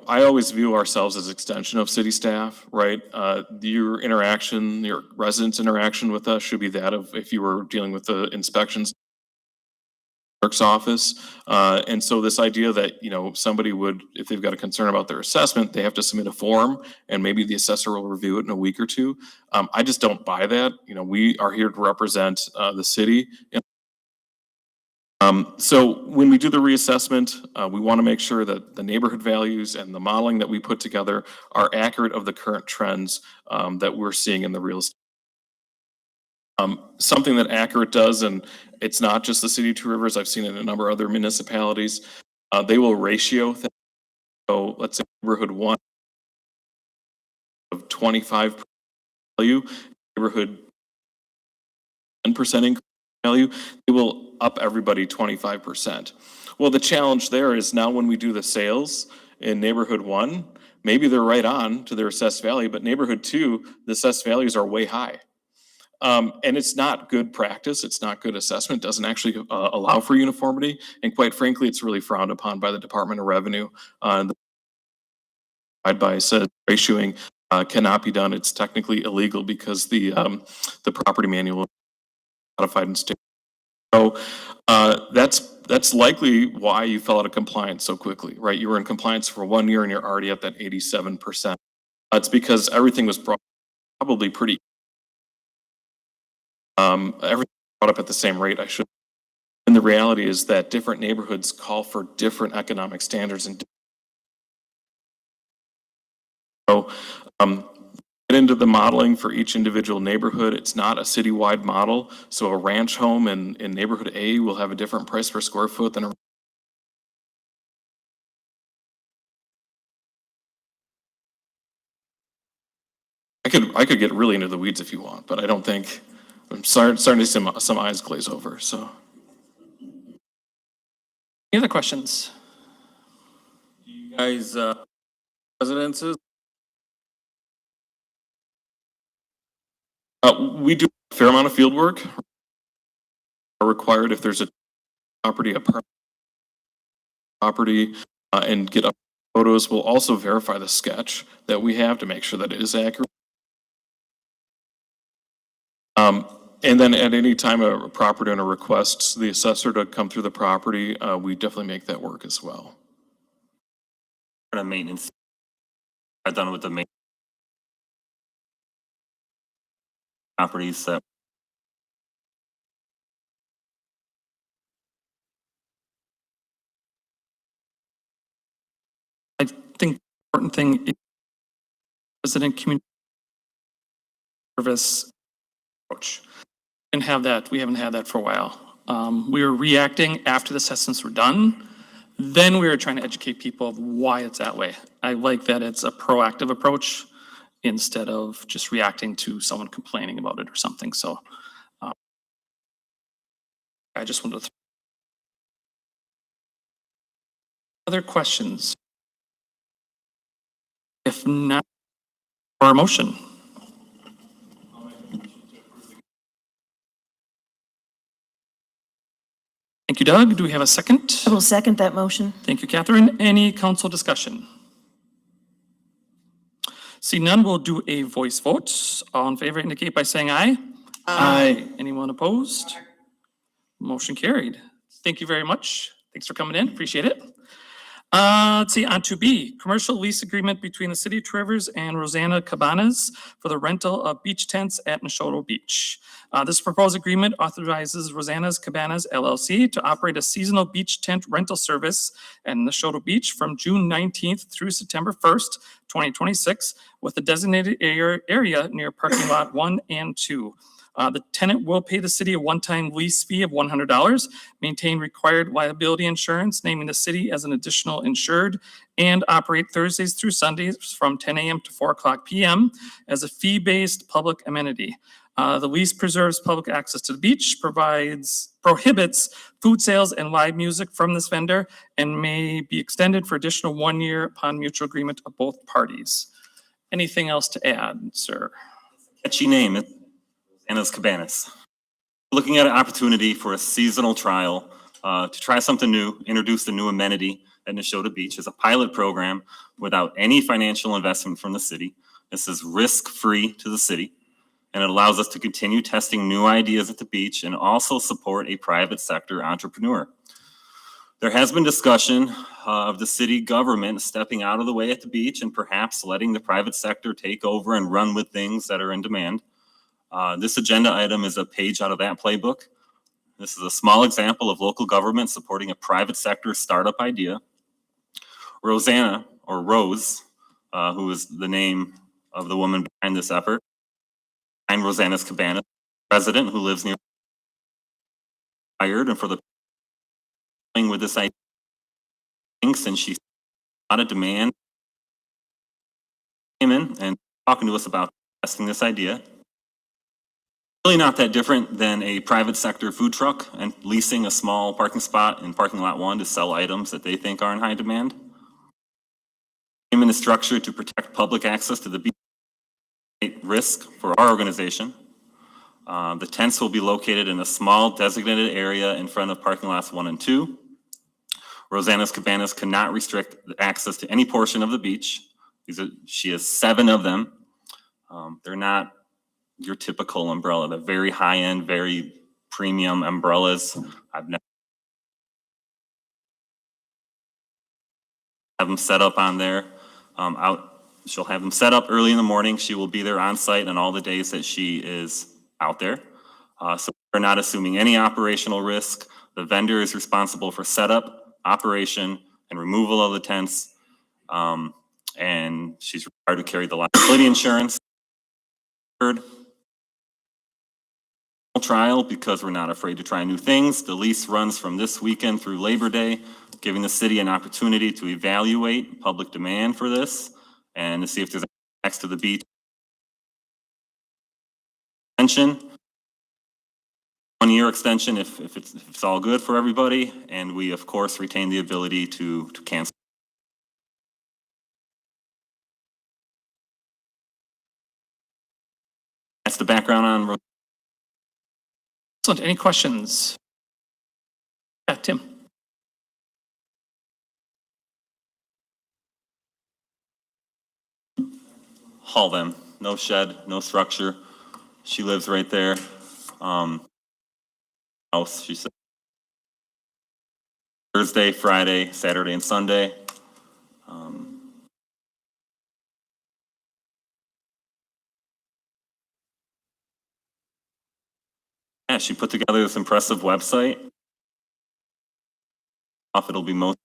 I always view ourselves as extension of city staff, right? Your interaction, your residents' interaction with us should be that of if you were dealing with the inspections clerk's office. And so this idea that, somebody would, if they've got a concern about their assessment, they have to submit a form and maybe the assessor will review it in a week or two. I just don't buy that. We are here to represent the city. So when we do the reassessment, we want to make sure that the neighborhood values and the modeling that we put together are accurate of the current trends that we're seeing in the real estate. Something that Accurate does, and it's not just the city of Two Rivers, I've seen it in a number of other municipalities, they will ratio things. So let's say neighborhood 1 of 25% value, neighborhood 10% increase value, they will up everybody 25%. Well, the challenge there is now when we do the sales in neighborhood 1, maybe they're right on to their assessed value, but neighborhood 2, the assessed values are way high. And it's not good practice. It's not good assessment. It doesn't actually allow for uniformity. And quite frankly, it's really frowned upon by the Department of Revenue. By said ratioing cannot be done. It's technically illegal because the property manual is modified in state. So that's likely why you fell out of compliance so quickly, right? You were in compliance for 1 year and you're already at that 87%. It's because everything was probably pretty, everything brought up at the same rate, I should. And the reality is that different neighborhoods call for different economic standards and so, get into the modeling for each individual neighborhood. It's not a citywide model. So a ranch home in neighborhood A will have a different price per square foot than a I could get really into the weeds if you want, but I don't think, I'm starting to see some eyes glaze over, so. Any other questions? You guys, residences? We do a fair amount of field work. Are required if there's a property, and get up photos. We'll also verify the sketch that we have to make sure that it is accurate. And then at any time a property owner requests the assessor to come through the property, we definitely make that work as well. Maintenance. I've done with the main properties that I think the important thing is resident community service approach. And have that, we haven't had that for a while. We were reacting after the assessments were done. Then we were trying to educate people of why it's that way. I like that it's a proactive approach instead of just reacting to someone complaining about it or something. So I just wanted to other questions? If not, for a motion. Thank you, Doug. Do we have a second? I will second that motion. Thank you, Catherine. Any council discussion? See none, we'll do a voice vote. All in favor indicate by saying aye. Aye. Anyone opposed? Motion carried. Thank you very much. Thanks for coming in. Appreciate it. Let's see, on to B, commercial lease agreement between the city of Two Rivers and Rosanna Cabanas for the rental of beach tents at Neshoto Beach. This proposed agreement authorizes Rosanna's Cabanas LLC to operate a seasonal beach tent rental service at Neshoto Beach from June 19th through September 1st, 2026, with a designated area near parking lot 1 and 2. The tenant will pay the city a one-time lease fee of $100, maintain required liability insurance, naming the city as an additional insured, and operate Thursdays through Sundays from 10 a.m. to 4 o'clock p.m. as a fee-based public amenity. The lease preserves public access to the beach, prohibits food sales and live music from this vendor, and may be extended for additional 1 year upon mutual agreement of both parties. Anything else to add, sir? catchy name, Rosanna's Cabanas. Looking at an opportunity for a seasonal trial to try something new, introduce a new amenity at Neshoto Beach as a pilot program without any financial investment from the city. This is risk-free to the city, and it allows us to continue testing new ideas at the beach and also support a private sector entrepreneur. There has been discussion of the city government stepping out of the way at the beach and perhaps letting the private sector take over and run with things that are in demand. This agenda item is a page out of that playbook. This is a small example of local government supporting a private sector startup idea. Rosanna, or Rose, who is the name of the woman behind this effort, and Rosanna's Cabana, resident who lives near, hired, and for the with this idea, since she's a lot of demand, came in and talking to us about testing this idea. Really not that different than a private sector food truck and leasing a small parking spot in parking lot 1 to sell items that they think are in high demand. Agreement is structured to protect public access to the beach, risk for our organization. The tents will be located in a small designated area in front of parking lots 1 and 2. Rosanna's Cabanas cannot restrict access to any portion of the beach. She has 7 of them. They're not your typical umbrella. They're very high-end, very premium umbrellas. I've never have them set up on there. She'll have them set up early in the morning. She will be there on site on all the days that she is out there. So we're not assuming any operational risk. The vendor is responsible for setup, operation, and removal of the tents. And she's required to carry the liability insurance. Trial, because we're not afraid to try new things. The lease runs from this weekend through Labor Day, giving the city an opportunity to evaluate public demand for this and to see if there's next to the beach extension. 1-year extension if it's all good for everybody, and we of course retain the ability to cancel. That's the background on. Excellent. Any questions? Yeah, Tim. Haul them. No shed, no structure. She lives right there. House, she said. Thursday, Friday, Saturday, and Sunday. Yeah, she put together this impressive website. It'll be most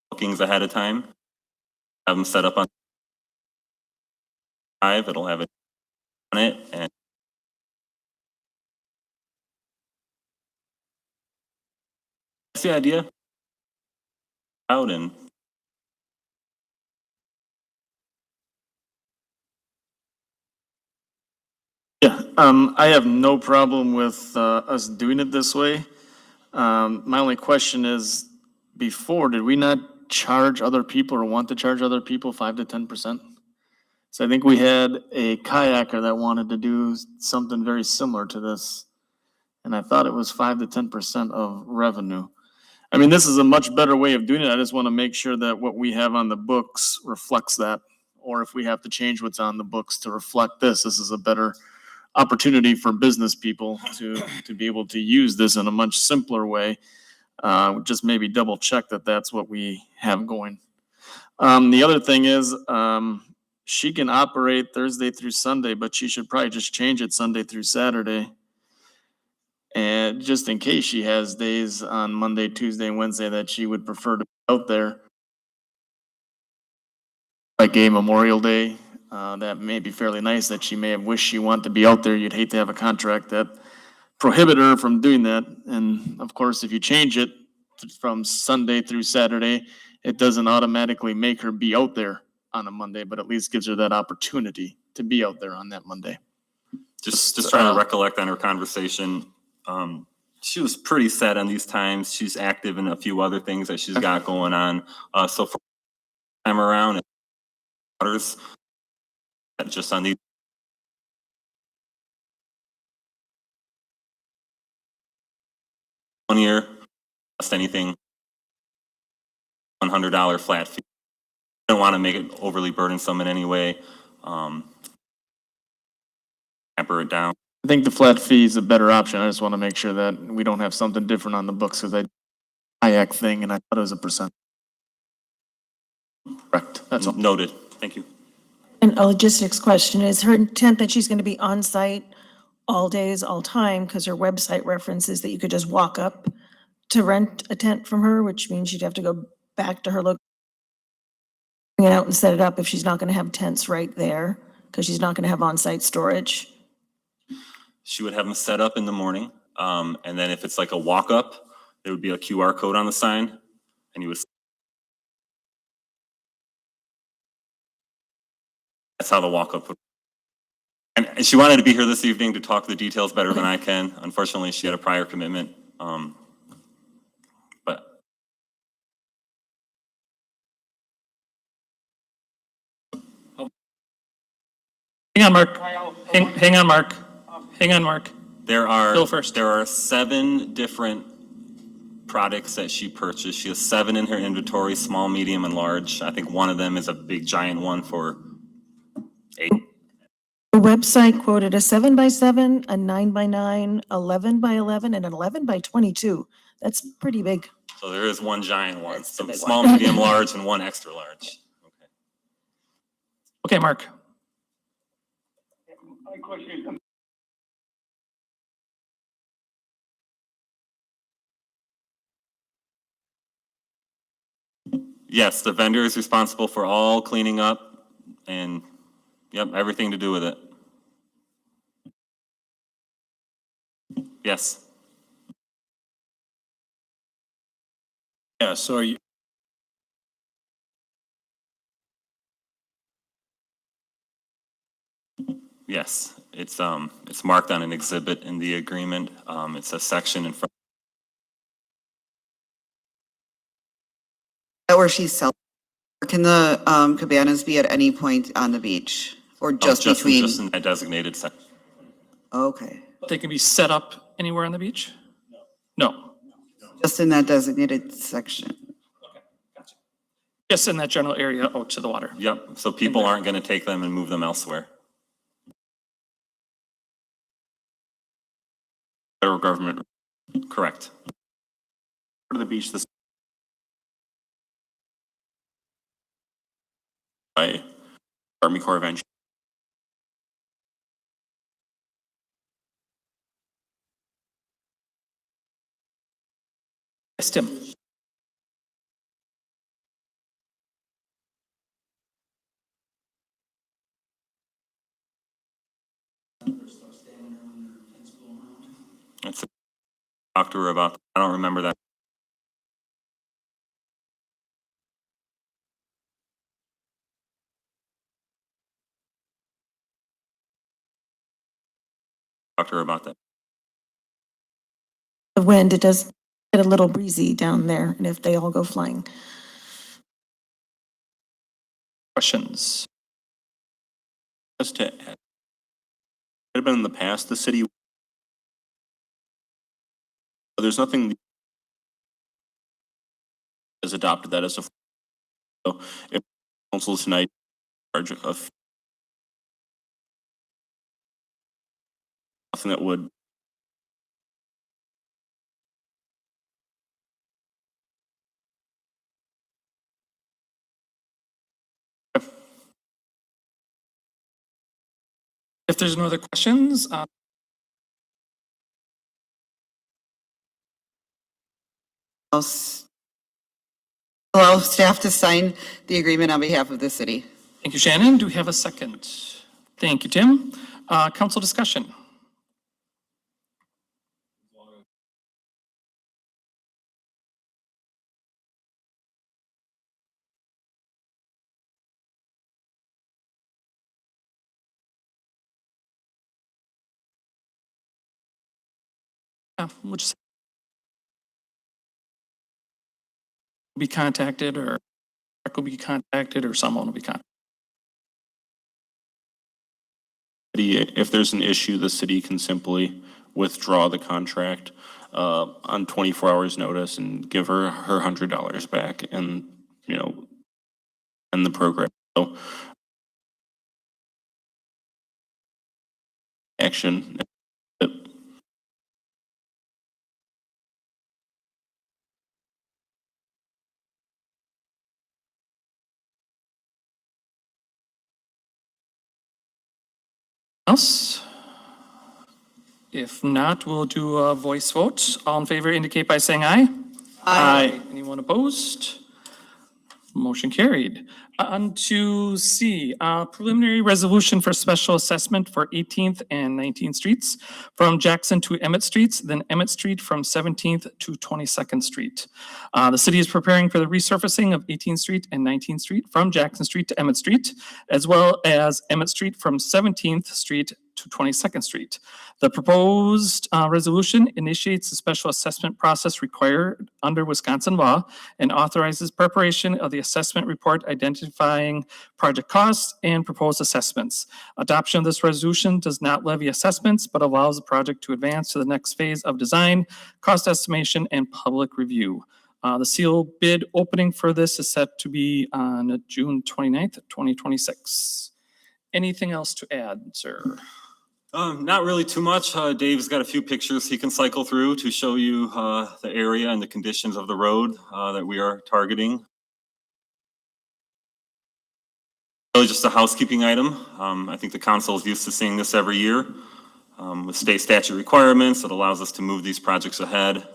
bookings ahead of time. Have them set up on Drive. It'll have it on it, and that's the idea. Out and Yeah, I have no problem with us doing it this way. My only question is, before, did we not charge other people or want to charge other people 5 to 10%? So I think we had a kayaker that wanted to do something very similar to this. And I thought it was 5 to 10% of revenue. I mean, this is a much better way of doing it. I just want to make sure that what we have on the books reflects that. Or if we have to change what's on the books to reflect this is a better opportunity for business people to be able to use this in a much simpler way. Just maybe double check that that's what we have going. The other thing is, she can operate Thursday through Sunday, but she should probably just change it Sunday through Saturday. And just in case she has days on Monday, Tuesday, and Wednesday that she would prefer to be out there. Like a Memorial Day, that may be fairly nice that she may have wished she wanted to be out there. You'd hate to have a contract that prohibit her from doing that. And of course, if you change it from Sunday through Saturday, it doesn't automatically make her be out there on a Monday, but at least gives her that opportunity to be out there on that Monday. just trying to recollect on her conversation. She was pretty set on these times. She's active in a few other things that she's got going on. So for time around, others just on these. One year, just anything, $100 flat fee. I don't want to make it overly burdensome in any way. Hamper it down. I think the flat fee is a better option. I just want to make sure that we don't have something different on the books because I kayak thing and I thought it was a percent. Correct. That's all. Noted. Thank you. And a logistics question, is her intent that she's going to be on site all days, all time? Because her website references that you could just walk up to rent a tent from her, which means you'd have to go back to her location, bring it out and set it up if she's not going to have tents right there, because she's not going to have on-site storage. She would have them set up in the morning. And then if it's like a walk-up, there would be a QR code on the sign and you would. That's how the walk-up would. And she wanted to be here this evening to talk the details better than I can. Unfortunately, she had a prior commitment. But Hang on, Mark. Hang on, Mark. Hang on, Mark. there are Go first. there are 7 different products that she purchased. She has 7 in her inventory, small, medium, and large. I think one of them is a big giant one for 8. The website quoted a 7x7, a 9x9, 11x11, and an 11x22. That's pretty big. So there is one giant one, That's the some big small, one. medium, large, and one extra large. Okay. Okay, Mark. Yes, the vendor is responsible for all cleaning up and, yep, everything to do with it. Yes. Yeah, so are you, Yes, it's marked on an exhibit in the agreement. It's a section in front. That where she's selling, or can the cabanas be at any point on the beach or just between? Just in that designated section. Okay, They can be set up anywhere on the beach? No. just in that designated section. Just in that general area out to the water. Yep, so people aren't gonna take them and move them elsewhere. federal government, Correct. to the beach this by Army Corps of Engineers? Yes, Tim. It's talk to her about, I don't remember that. Talk to her about that. The wind, it does get a little breezy down there, and if they all go flying. Questions? Just to add, it had been in the past, the city, there's nothing has adopted that as a, so if council tonight charge of nothing that would If there's no other questions, Allow staff to sign the agreement on behalf of the city. thank you, Shannon. Do we have a second? Thank you, Tim. Council discussion. Yeah, we'll just be contacted, or Mark will be contacted, or someone will be contacted. if there's an issue, the city can simply withdraw the contract on 24 hours notice and give her her $100 back and, you know, end the program. So action. Else? If not, we'll do a voice vote. All in favor indicate by saying aye. Aye. Anyone opposed? Motion carried. On to C, preliminary resolution for special assessment for 18th and 19th Streets from Jackson to Emmett Streets, then Emmett Street from 17th to 22nd Street. The city is preparing for the resurfacing of 18th Street and 19th Street from Jackson Street to Emmett Street, as well as Emmett Street from 17th Street to 22nd Street. The proposed resolution initiates the special assessment process required under Wisconsin law and authorizes preparation of the assessment report identifying project costs and proposed assessments. Adoption of this resolution does not levy assessments, but allows the project to advance to the next phase of design, cost estimation, and public review. The sealed bid opening for this is set to be on June 29th, 2026. Anything else to add, sir? Not really too much. Dave's got a few pictures he can cycle through to show you the area and the conditions of the road that we are targeting. Really just a housekeeping item. I think the council is used to seeing this every year. With state statute requirements, it allows us to move these projects ahead.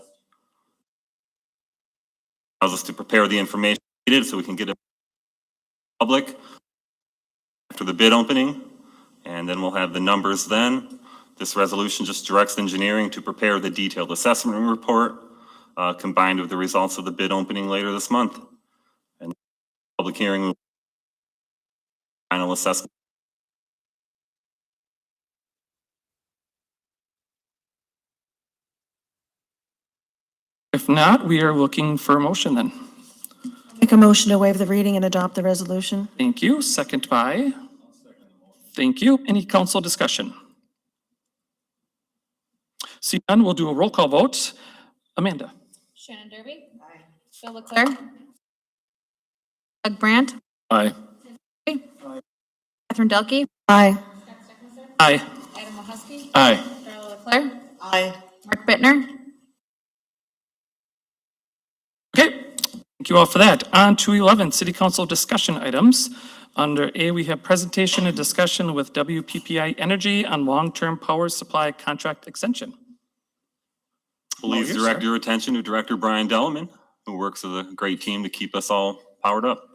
Allows us to prepare the information needed so we can get it public after the bid opening, and then we'll have the numbers then. This resolution just directs engineering to prepare the detailed assessment report combined with the results of the bid opening later this month. And public hearing will final assessment. If not, we are looking for a motion then. Make a motion to waive the reading and adopt the resolution. Thank you. Second by? Thank you. Any council discussion? See none, we'll do a roll call vote. Amanda? Shannon Derby. Aye. Bill Leclerc. Doug Brandt. Aye. Catherine Delkey. Aye. Aye. Adam Mahusky. Aye. Darrell Leclerc. Aye. Mark Bittner. Okay, thank you all for that. On to 11, city council discussion items. Under A, we have presentation and discussion with WPPI Energy on long-term power supply contract extension. Please yes, direct sir. your attention to Director Brian Delman, who works with a great team to keep us all powered up.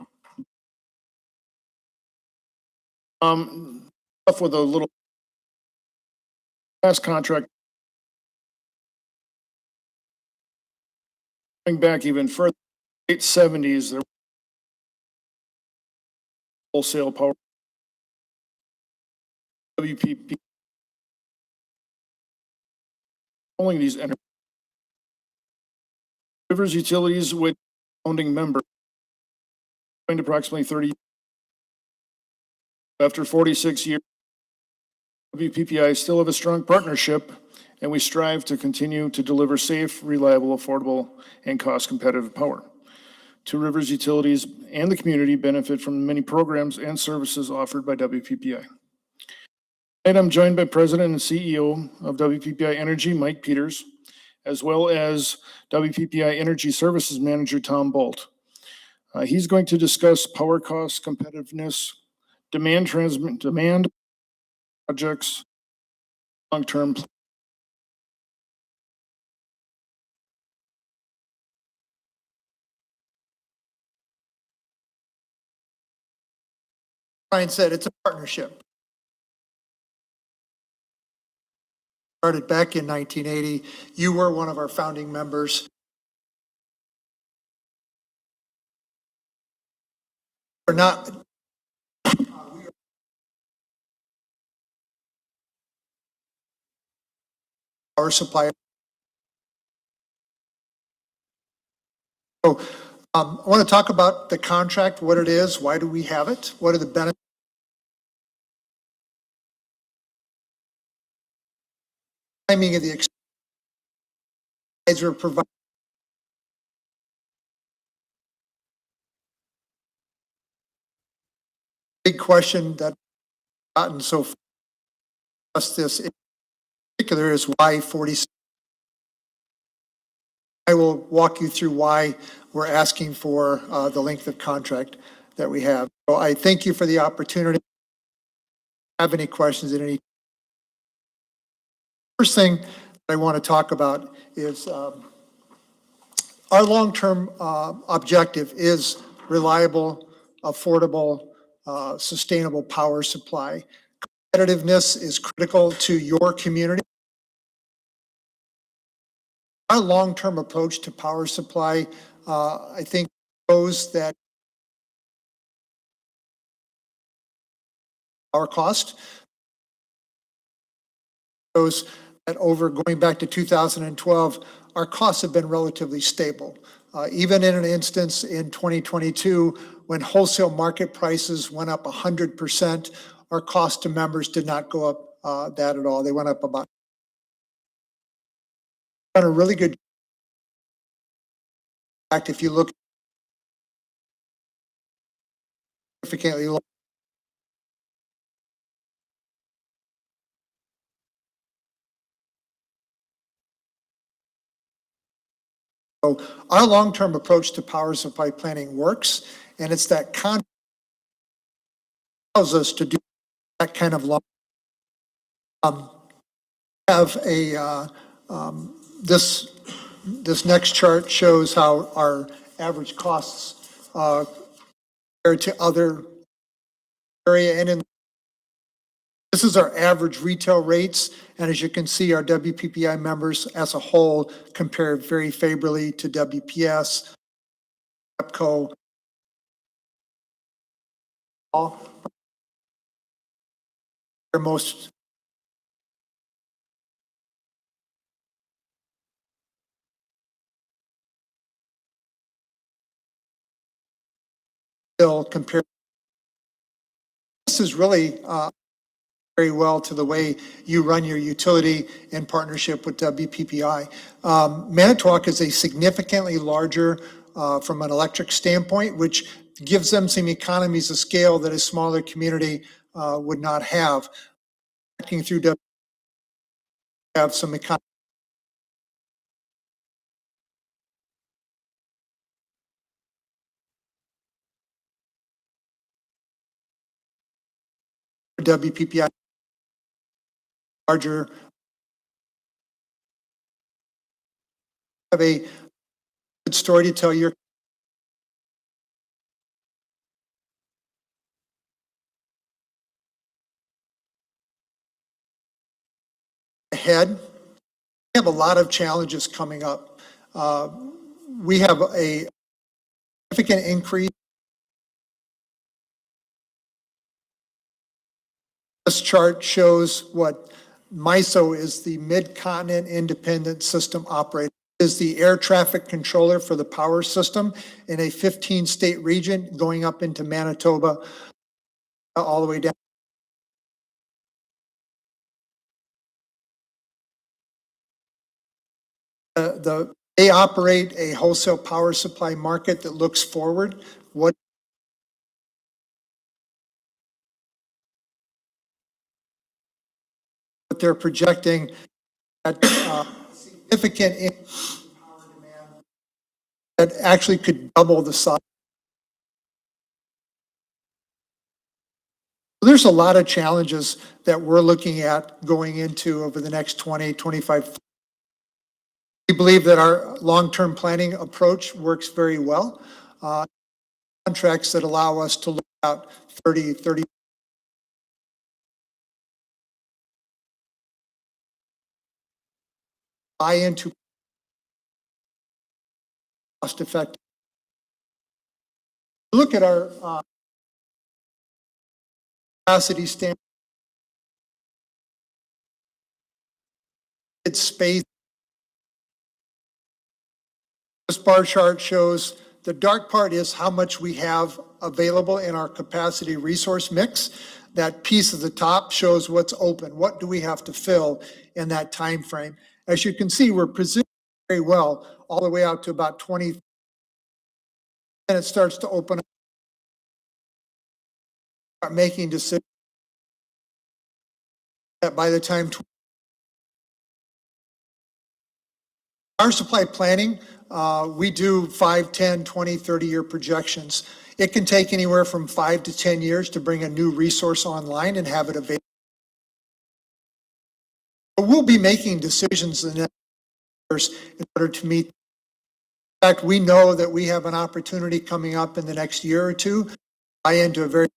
Stuff with a little last contract. Going back even further, late 70s, there wholesale power. WPP. Controlling these energy. Rivers Utilities with founding member. Joined approximately 30. After 46 years, WPPI still have a strong partnership, and we strive to continue to deliver safe, reliable, affordable, and cost-competitive power. Two Rivers Utilities and the community benefit from the many programs and services offered by WPPI. And I'm joined by President and CEO of WPPI Energy, Mike Peters, as well as WPPI Energy Services Manager, Tom Bolt. He's going to discuss power cost competitiveness, demand projects, long-term. Brian said, it's a partnership. Started back in 1980. You were one of our founding members. We're not. Power supply. So I want to talk about the contract, what it is, why do we have it, what are the benefits? Timing of the were provided. Big question that I've gotten so far, this in particular is why 46. I will walk you through why we're asking for the length of contract that we have. So I thank you for the opportunity. Have any questions at any? First thing that I want to talk about is our long-term objective is reliable, affordable, sustainable power supply. Competitiveness is critical to your community. Our long-term approach to power supply, I think, shows that our cost shows that over going back to 2012, our costs have been relatively stable. Even in an instance in 2022, when wholesale market prices went up 100%, our cost to members did not go up that at all. They went up about. Done a really good. In fact, if you look significantly low, So our long-term approach to power supply planning works, and it's that allows us to do that kind of long. Have a this next chart shows how our average costs compared to other area and in. This is our average retail rates, and as you can see, our WPPI members as a whole compare very favorably to WPS, EPCO. All their most still compared. This is really very well to the way you run your utility in partnership with WPPI. Manitowoc is a significantly larger from an electric standpoint, which gives them some economies of scale that a smaller community would not have. Working through have some economy. WPPI larger have a good story to tell your ahead. We have a lot of challenges coming up. We have a significant increase. This chart shows what MISO is, the Mid-Continent Independent System Operator, is the air traffic controller for the power system in a 15-state region going up into Manitoba all the way down. They operate a wholesale power supply market that looks forward. What they're projecting at significant increase in power demand that actually could double the size. There's a lot of challenges that we're looking at going into over the next 20, 25. We believe that our long-term planning approach works very well. Contracts that allow us to look out 30, buy into cost effective. Look at our capacity standard. It's space. This bar chart shows the dark part is how much we have available in our capacity resource mix. That piece at the top shows what's open. What do we have to fill in that time frame? As you can see, we're positioned very well all the way out to about 20. And it starts to open up, start making decisions that by the time our supply planning, we do 5, 10, 20, 30-year projections. It can take anywhere from 5 to 10 years to bring a new resource online and have it available. But we'll be making decisions in the next years in order to meet. In fact, we know that we have an opportunity coming up in the next year or two, buy into a very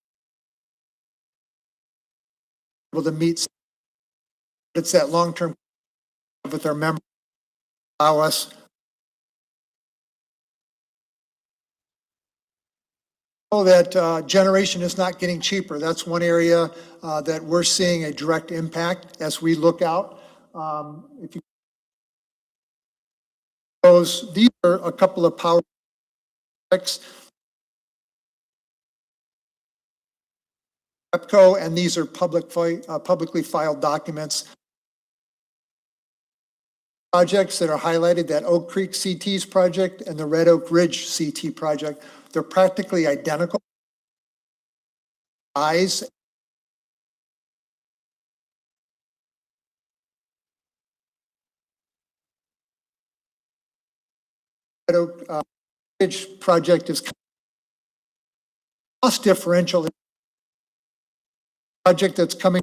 able to meet. It's that long-term with our members allow us. That generation is not getting cheaper. That's one area that we're seeing a direct impact as we look out. If you these are a couple of power projects. EPCO, and these are publicly filed documents. Projects that are highlighted, that Oak Creek CT's project and the Red Oak Ridge CT project. They're practically identical. Size. Bridge project is cost differential. Project that's coming,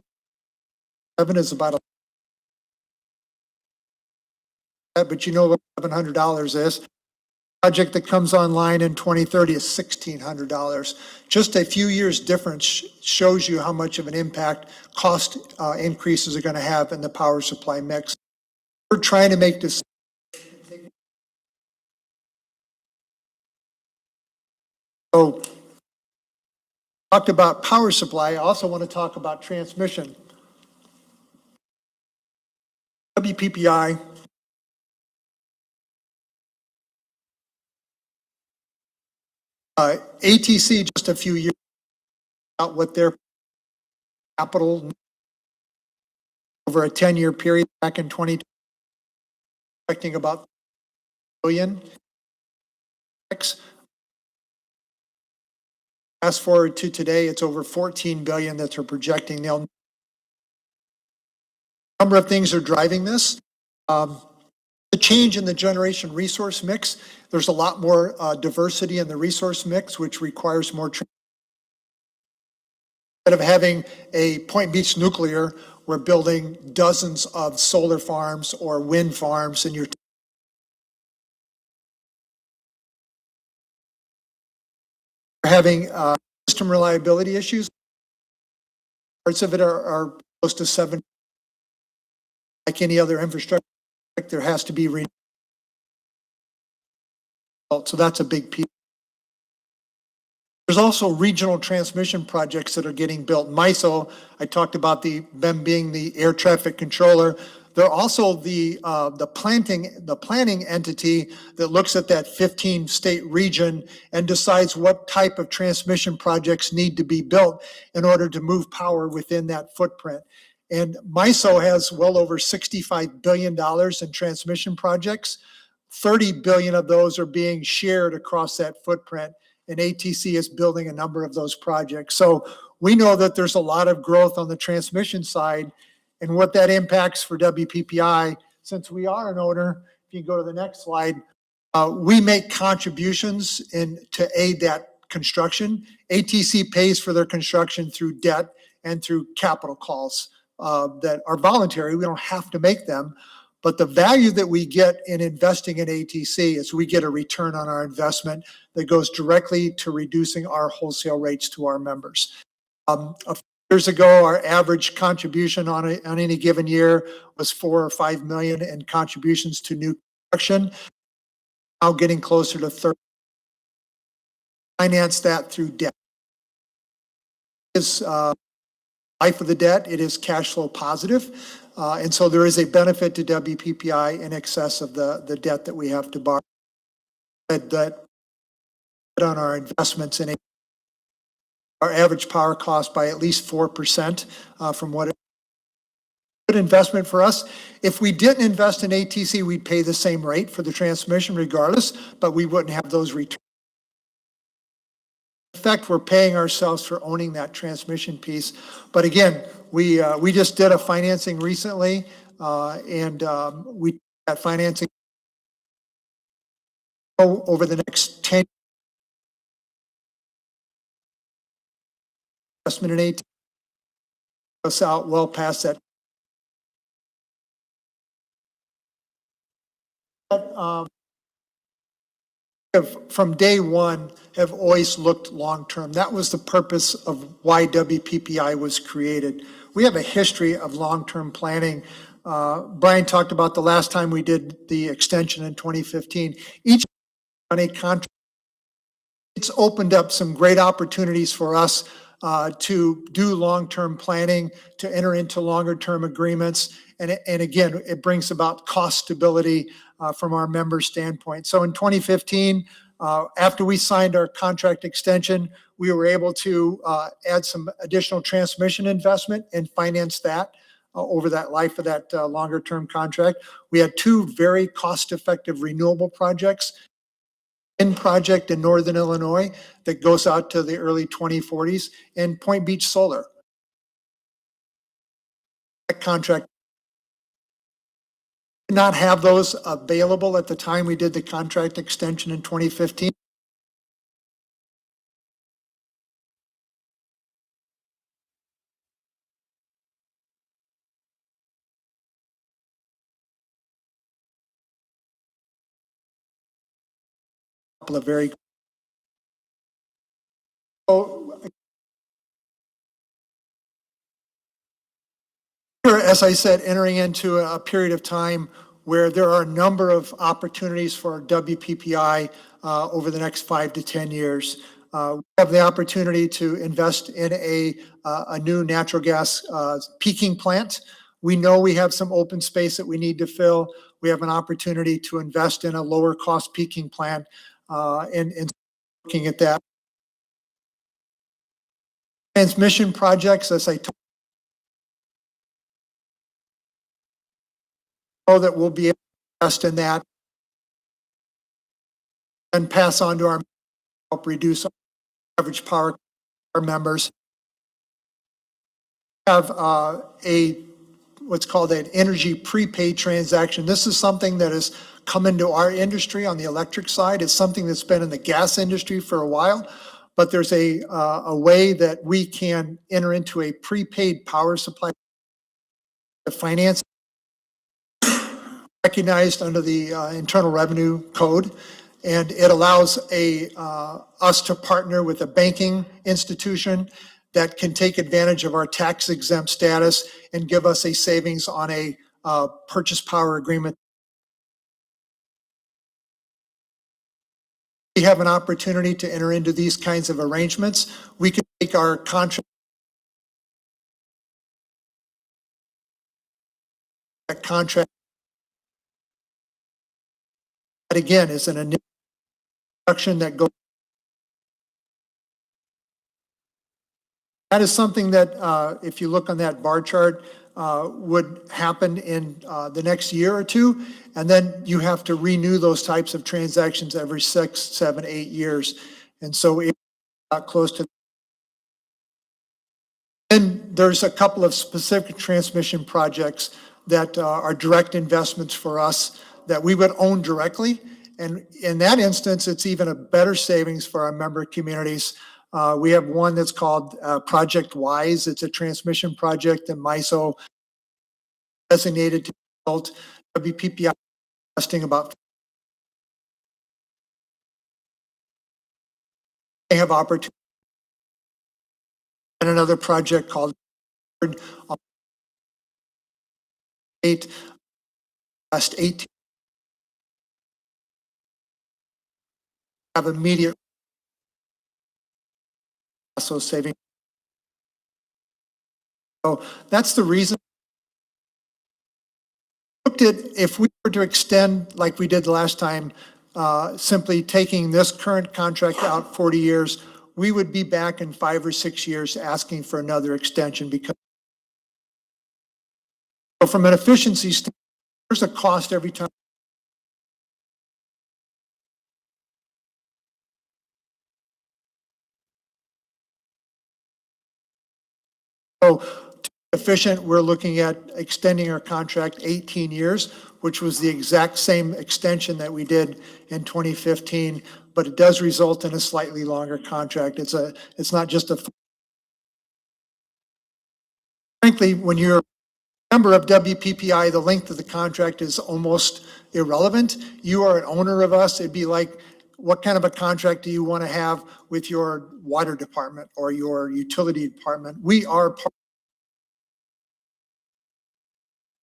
seven is about but you know what $700 is. Project that comes online in 2030 is $1,600. Just a few years difference shows you how much of an impact cost increases are going to have in the power supply mix. We're trying to make this. So, talked about power supply. I also want to talk about transmission. WPPI. ATC just a few years about what their capital over a 10-year period back in 2020, expecting about billion. Fast forward to today, it's over 14 billion that they're projecting. They'll number of things are driving this. The change in the generation resource mix. There's a lot more diversity in the resource mix, which requires more. Instead of having a Point Beach nuclear, we're building dozens of solar farms or wind farms, and you're having system reliability issues. Parts of it are close to 7. Like any other infrastructure, there has to be renewable. So that's a big piece. There's also regional transmission projects that are getting built. MISO, I talked about them being the air traffic controller. They're also the planning entity that looks at that 15-state region and decides what type of transmission projects need to be built in order to move power within that footprint. And MISO has well over $65 billion in transmission projects. 30 billion of those are being shared across that footprint, and ATC is building a number of those projects. So we know that there's a lot of growth on the transmission side, and what that impacts for WPPI, since we are an owner, if you go to the next slide, we make contributions to aid that construction. ATC pays for their construction through debt and through capital calls that are voluntary. We don't have to make them. But the value that we get in investing in ATC is we get a return on our investment that goes directly to reducing our wholesale rates to our members. A few years ago, our average contribution on any given year was 4 or 5 million in contributions to new construction. Now getting closer to 30. Finance that through debt. Is life of the debt, it is cash flow positive. And so there is a benefit to WPPI in excess of the debt that we have to borrow. That on our investments in our average power cost by at least 4% from what it good investment for us. If we didn't invest in ATC, we'd pay the same rate for the transmission regardless, but we wouldn't have those returns. In fact, we're paying ourselves for owning that transmission piece. But again, we just did a financing recently, and we that financing over the next 10 investment in 18 us out well past that. From day one have always looked long-term. That was the purpose of why WPPI was created. We have a history of long-term planning. Brian talked about the last time we did the extension in 2015. Each on a contract, it's opened up some great opportunities for us to do long-term planning, to enter into longer-term agreements. And again, it brings about cost stability from our member standpoint. So in 2015, after we signed our contract extension, we were able to add some additional transmission investment and finance that over that life of that longer-term contract. We had 2 very cost-effective renewable projects. Project in Northern Illinois that goes out to the early 2040s, and Point Beach Solar. That contract Did not have those available at the time we did the contract extension in 2015. Couple of very as I said, entering into a period of time where there are a number of opportunities for WPPI over the next 5 to 10 years. We have the opportunity to invest in a new natural gas peaking plant. We know we have some open space that we need to fill. We have an opportunity to invest in a lower cost peaking plant and looking at that. Transmission projects, as I told know that we'll be able to invest in that and pass on to our help reduce our average power our members. Have what's called an energy prepaid transaction. This is something that has come into our industry on the electric side. It's something that's been in the gas industry for a while, but there's a way that we can enter into a prepaid power supply to finance recognized under the Internal Revenue Code, and it allows us to partner with a banking institution that can take advantage of our tax exempt status and give us a savings on a purchase power agreement. We have an opportunity to enter into these kinds of arrangements. We can take our contract that again is an introduction that goes. That is something that, if you look on that bar chart, would happen in the next year or two. And then you have to renew those types of transactions every 6, 7, 8 years. And so it's close to. And there's a couple of specific transmission projects that are direct investments for us that we would own directly. And in that instance, it's even a better savings for our member communities. We have one that's called Project WISE. It's a transmission project that MISO designated to build. WPPI investing about. They have opportunity. And another project called 8 last 18 have immediate also saving. So that's the reason. Looked at if we were to extend like we did the last time, simply taking this current contract out 40 years, we would be back in 5 or 6 years asking for another extension because so from an efficiency standpoint, there's a cost every time. So to be efficient, we're looking at extending our contract 18 years, which was the exact same extension that we did in 2015, but it does result in a slightly longer contract. It's not just a. Frankly, when you're a member of WPPI, the length of the contract is almost irrelevant. You are an owner of us. It'd be like, what kind of a contract do you want to have with your water department or your utility department? We are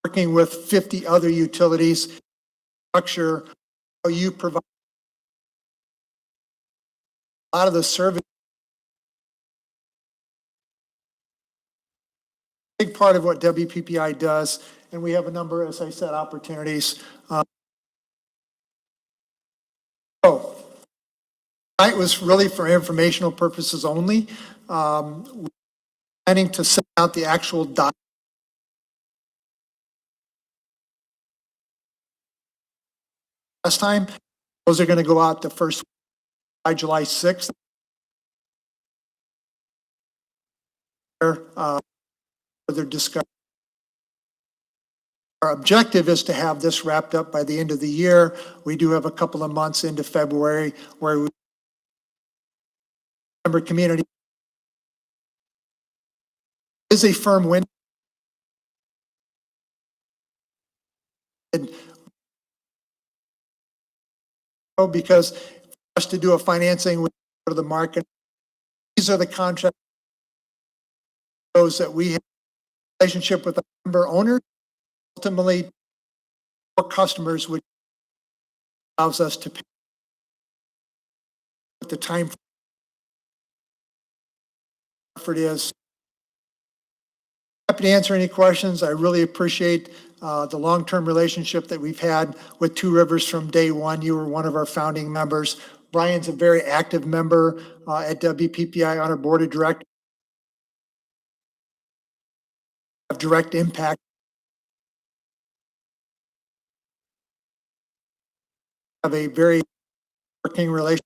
working with 50 other utilities, structure, how you provide a lot of the service. Big part of what WPPI does, and we have a number, as I said, opportunities. So, tonight was really for informational purposes only. We're planning to send out the actual document. Last time, those are going to go out the first by July 6th. Further discussion. Our objective is to have this wrapped up by the end of the year. We do have a couple of months into February where we member community is a firm win. Because for us to do a financing, we go to the market. These are the contracts that we have a relationship with the member owners. Ultimately, our customers, which allows us to pay at the time for it is. Happy to answer any questions. I really appreciate the long-term relationship that we've had with Two Rivers from day one. You were one of our founding members. Brian's a very active member at WPPI on our board of directors. Have direct impact. Have a very working relationship.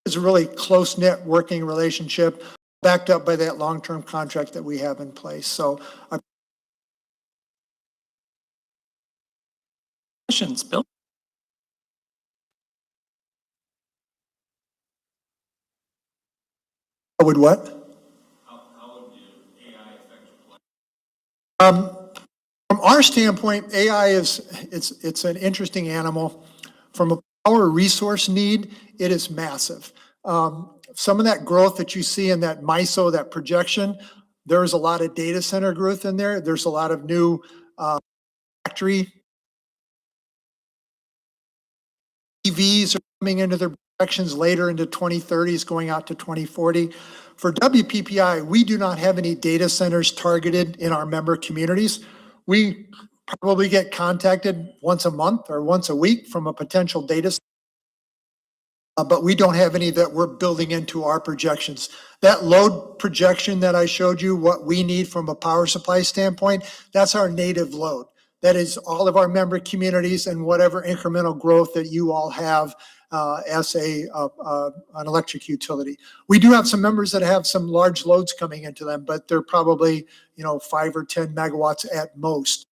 It's a really close-knit working relationship backed up by that long-term contract that we have in place. So Questions, Bill? I would what? From our standpoint, AI it's an interesting animal. From a power resource need, it is massive. Some of that growth that you see in that MISO, that projection, there is a lot of data center growth in there. There's a lot of new factory EVs are coming into their projections later into 2030s, going out to 2040. For WPPI, we do not have any data centers targeted in our member communities. We probably get contacted once a month or once a week from a potential data center. But we don't have any that we're building into our projections. That load projection that I showed you, what we need from a power supply standpoint, that's our native load. That is all of our member communities and whatever incremental growth that you all have as an electric utility. We do have some members that have some large loads coming into them, but they're probably 5 or 10 megawatts at most.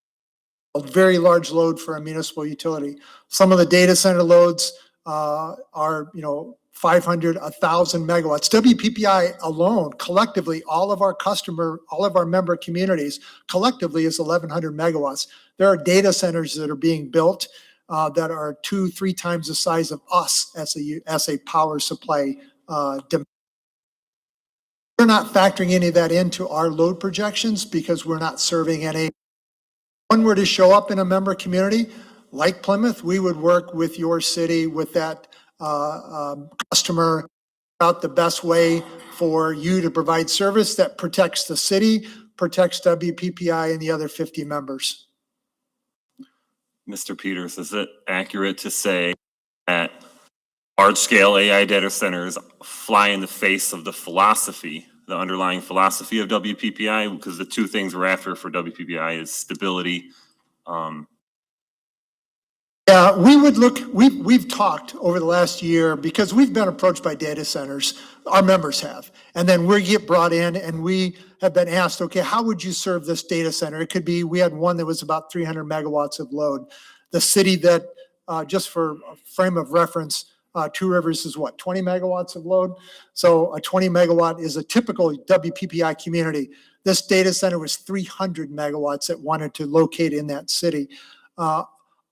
A very large load for a municipal utility. Some of the data center loads are 500, 1,000 megawatts. WPPI alone, collectively, all of our member communities, collectively is 1,100 megawatts. There are data centers that are being built that are 2-3 times the size of us as a power supply demand. We're not factoring any of that into our load projections because we're not serving any. One were to show up in a member community like Plymouth, we would work with your city, with that customer out the best way for you to provide service that protects the city, protects WPPI and the other 50 members. Mr. Peters, is it accurate to say that large-scale AI data centers fly in the face of the philosophy, the underlying philosophy of WPPI? Because the two things we're after for WPPI is stability. Yeah, we've talked over the last year because we've been approached by data centers, our members have. And then we get brought in and we have been asked, okay, how would you serve this data center? It could be, we had one that was about 300 megawatts of load. The city that, just for a frame of reference, Two Rivers is what, 20 megawatts of load? So a 20 megawatt is a typical WPPI community. This data center was 300 megawatts that wanted to locate in that city.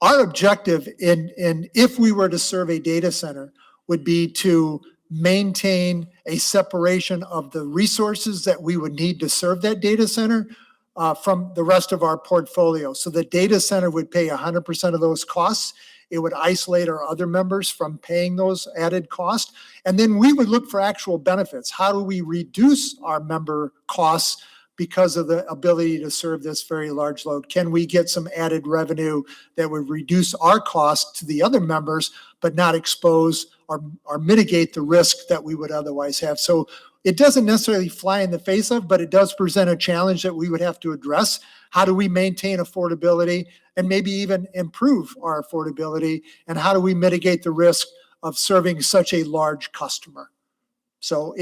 Our objective if we were to serve a data center would be to maintain a separation of the resources that we would need to serve that data center from the rest of our portfolio. So the data center would pay 100% of those costs. It would isolate our other members from paying those added costs. And then we would look for actual benefits. How do we reduce our member costs because of the ability to serve this very large load? Can we get some added revenue that would reduce our cost to the other members, but not expose or mitigate the risk that we would otherwise have? So it doesn't necessarily fly in the face of, but it does present a challenge that we would have to address. How do we maintain affordability and maybe even improve our affordability? And how do we mitigate the risk of serving such a large customer? So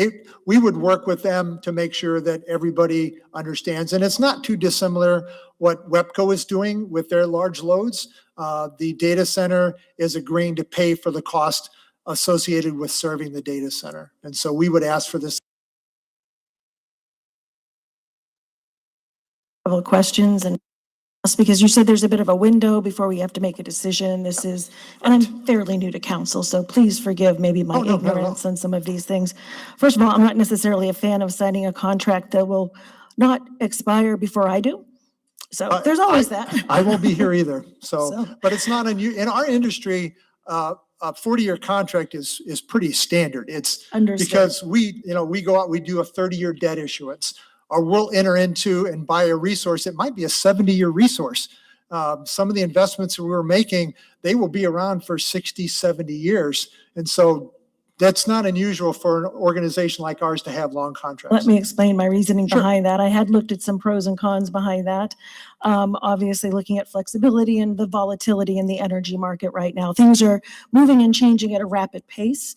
we would work with them to make sure that everybody understands. And it's not too dissimilar what WEPCO is doing with their large loads. The data center is agreeing to pay for the cost associated with serving the data center. And so we would ask for this. Couple of questions, and because you said there's a bit of a window before we have to make a decision. This is, and I'm fairly new to council, so please forgive maybe my Oh, no, not at all. ignorance on some of these things. First of all, I'm not necessarily a fan of signing a contract that will not expire before I do. So there's always that. I won't be here either. So- So, but it's not unusual. In our industry, a 40-year contract is pretty standard. It's Understood. because we go out, we do a 30-year debt issuance, or we'll enter into and buy a resource. It might be a 70-year resource. Some of the investments that we were making, they will be around for 60, 70 years. And so that's not unusual for an organization like ours to have long contracts. Let me explain my reasoning Sure. behind that. I had looked at some pros and cons behind that. Obviously, looking at flexibility and the volatility in the energy market right now. Things are moving and changing at a rapid pace.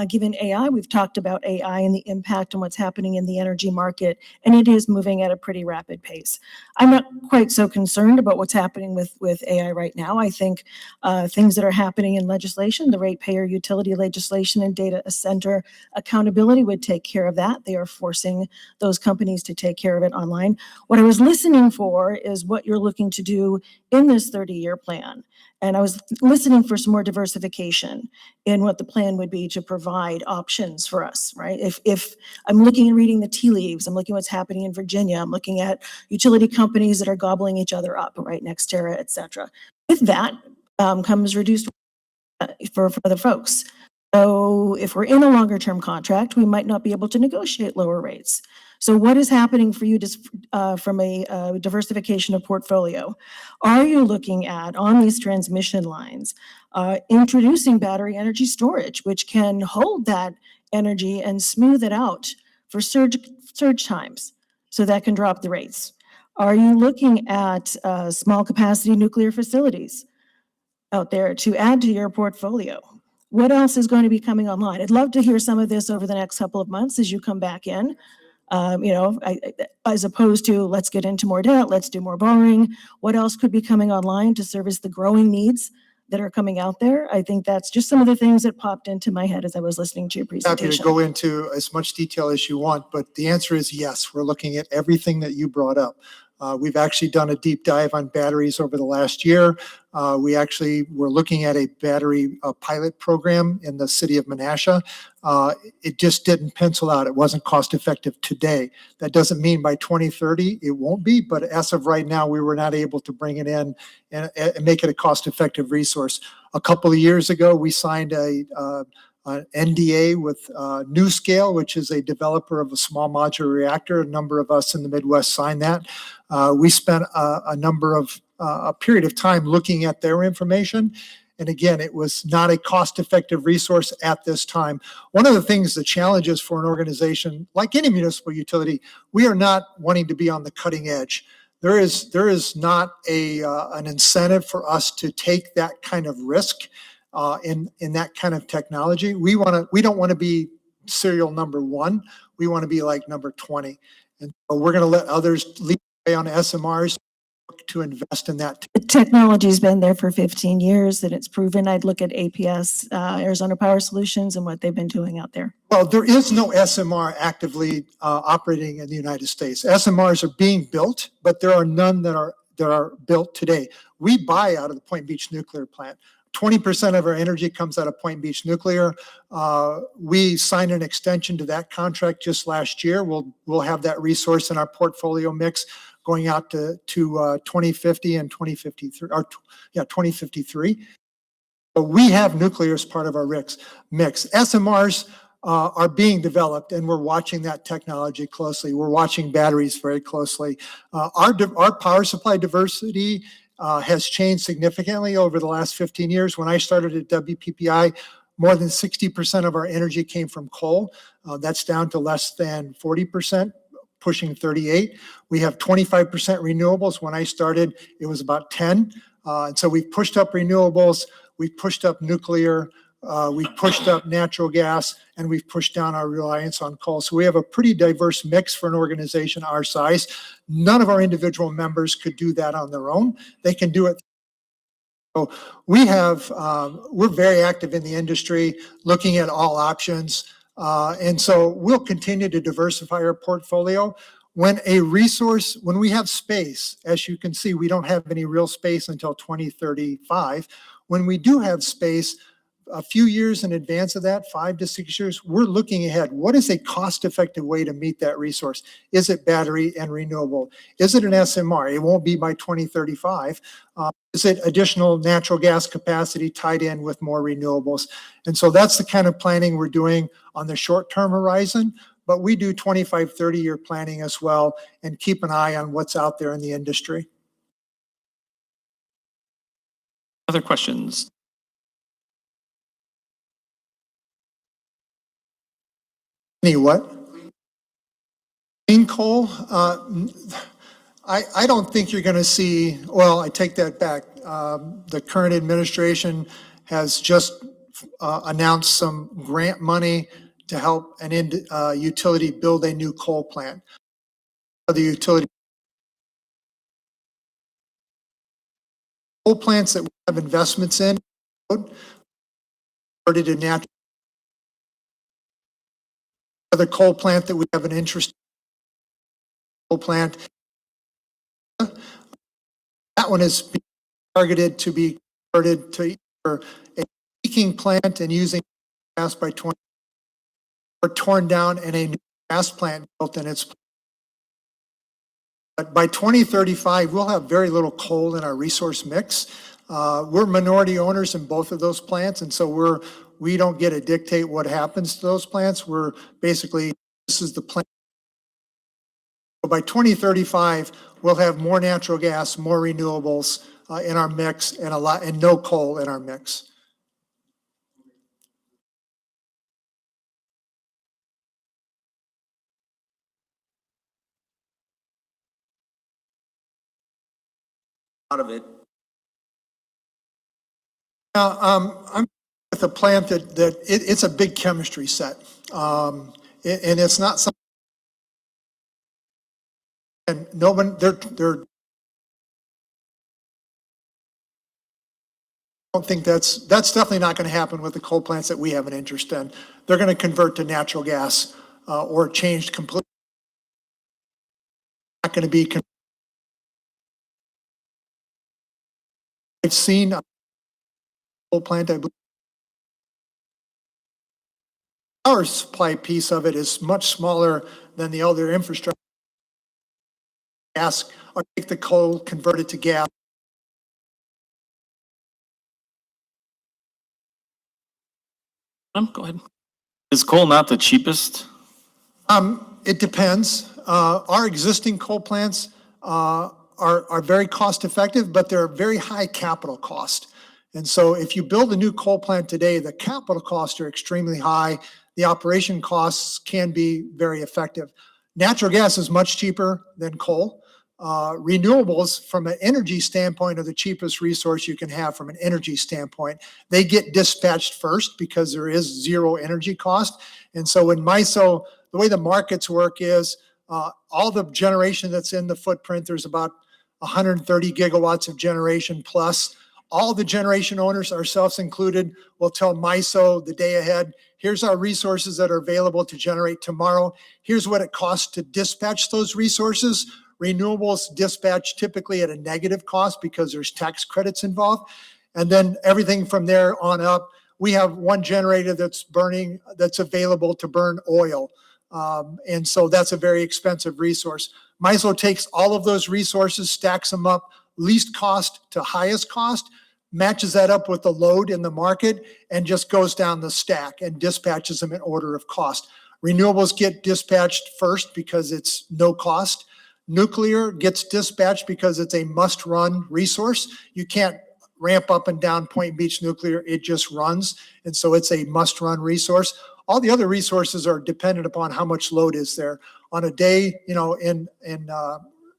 Given AI, we've talked about AI and the impact on what's happening in the energy market, and it is moving at a pretty rapid pace. I'm not quite so concerned about what's happening with AI right now. I think things that are happening in legislation, the ratepayer utility legislation and data center accountability would take care of that. They are forcing those companies to take care of it online. What I was listening for is what you're looking to do in this 30-year plan. And I was listening for some more diversification in what the plan would be to provide options for us, right? If I'm looking and reading the tea leaves, I'm looking at what's happening in Virginia, I'm looking at utility companies that are gobbling each other up, right? NextEra, et cetera. With that comes reduced for the folks. So if we're in a longer term contract, we might not be able to negotiate lower rates. So what is happening for you from a diversification of portfolio? Are you looking at, on these transmission lines, introducing battery energy storage, which can hold that energy and smooth it out for surge times, so that can drop the rates? Are you looking at small capacity nuclear facilities out there to add to your portfolio? What else is going to be coming online? I'd love to hear some of this over the next couple of months as you come back in. As opposed to let's get into more debt, let's do more borrowing. What else could be coming online to service the growing needs that are coming out there? I think that's just some of the things that popped into my head as I was listening to your Happy presentation. to go into as much detail as you want, but the answer is yes. We're looking at everything that you brought up. We've actually done a deep dive on batteries over the last year. We actually were looking at a battery pilot program in the city of Menasha. It just didn't pencil out. It wasn't cost effective today. That doesn't mean by 2030 it won't be, but as of right now, we were not able to bring it in and make it a cost effective resource. A couple of years ago, we signed an NDA with NuScale, which is a developer of a small modular reactor. A number of us in the Midwest signed that. We spent a period of time looking at their information. And again, it was not a cost-effective resource at this time. One of the things, the challenges for an organization like any municipal utility, we are not wanting to be on the cutting edge. There is not an incentive for us to take that kind of risk in that kind of technology. We don't want to be serial number one. We want to be like number 20. And so we're going to let others lead the way on SMRs to invest in that. The technology's been there for 15 years and it's proven. I'd look at APS, Arizona Power Solutions, and what they've been doing out there. Well, there is no SMR actively operating in the United States. SMRs are being built, but there are none that are built today. We buy out of the Point Beach nuclear plant. 20% of our energy comes out of Point Beach Nuclear. We signed an extension to that contract just last year. We'll have that resource in our portfolio mix going out to 2050 and 2053, or 2053. But we have nuclear as part of our mix. SMRs are being developed, and we're watching that technology closely. We're watching batteries very closely. Our power supply diversity has changed significantly over the last 15 years. When I started at WPPI, more than 60% of our energy came from coal. That's down to less than 40%, pushing 38. We have 25% renewables. When I started, it was about 10. And so we've pushed up renewables, we've pushed up nuclear, we've pushed up natural gas, and we've pushed down our reliance on coal. So we have a pretty diverse mix for an organization our size. None of our individual members could do that on their own. They can do it. So we're very active in the industry, looking at all options. And so we'll continue to diversify our portfolio. When we have space, as you can see, we don't have any real space until 2035. When we do have space, a few years in advance of that, 5 to 6 years, we're looking ahead. What is a cost-effective way to meet that resource? Is it battery and renewable? Is it an SMR? It won't be by 2035. Is it additional natural gas capacity tied in with more renewables? And so that's the kind of planning we're doing on the short-term horizon, but we do 25, 30-year planning as well and keep an eye on what's out there in the industry. Other questions? Any what? Clean coal? I don't think you're going to see, well, I take that back. The current administration has just announced some grant money to help an utility build a new coal plant. The utility coal plants that we have investments in, converted to natural. Other coal plant that we have an interest in, coal plant. That one is being targeted to be converted to either a peaking plant and using gas by 20, or torn down and a new gas plant built in its place. But by 2035, we'll have very little coal in our resource mix. We're minority owners in both of those plants, and so we don't get to dictate what happens to those plants. We're basically, this is the plan. By 2035, we'll have more natural gas, more renewables in our mix, and no coal in our mix. Out of it. I'm with a plant that it's a big chemistry set, and it's not something. And no one, they're. I don't think that's definitely not going to happen with the coal plants that we have an interest in. They're going to convert to natural gas or changed completely. Not going to be. I've seen a coal plant, I believe. Power supply piece of it is much smaller than the other infrastructure. Gas, or take the coal, convert it to gas. Go ahead. Is coal not the cheapest? It depends. Our existing coal plants are very cost effective, but they're very high capital cost. And so if you build a new coal plant today, the capital costs are extremely high. The operation costs can be very effective. Natural gas is much cheaper than coal. Renewables, from an energy standpoint, are the cheapest resource you can have from an energy standpoint. They get dispatched first because there is zero energy cost. And so in MISO, the way the markets work is all the generation that's in the footprint, there's about 130 gigawatts of generation plus. All the generation owners, ourselves included, will tell MISO the day ahead, here's our resources that are available to generate tomorrow. Here's what it costs to dispatch those resources. Renewables dispatch typically at a negative cost because there's tax credits involved. And then everything from there on up, we have one generator that's available to burn oil. And so that's a very expensive resource. MISO takes all of those resources, stacks them up, least cost to highest cost, matches that up with the load in the market, and just goes down the stack and dispatches them in order of cost. Renewables get dispatched first because it's no cost. Nuclear gets dispatched because it's a must-run resource. You can't ramp up and down Point Beach Nuclear. It just runs. And so it's a must-run resource. All the other resources are dependent upon how much load is there. On a day, in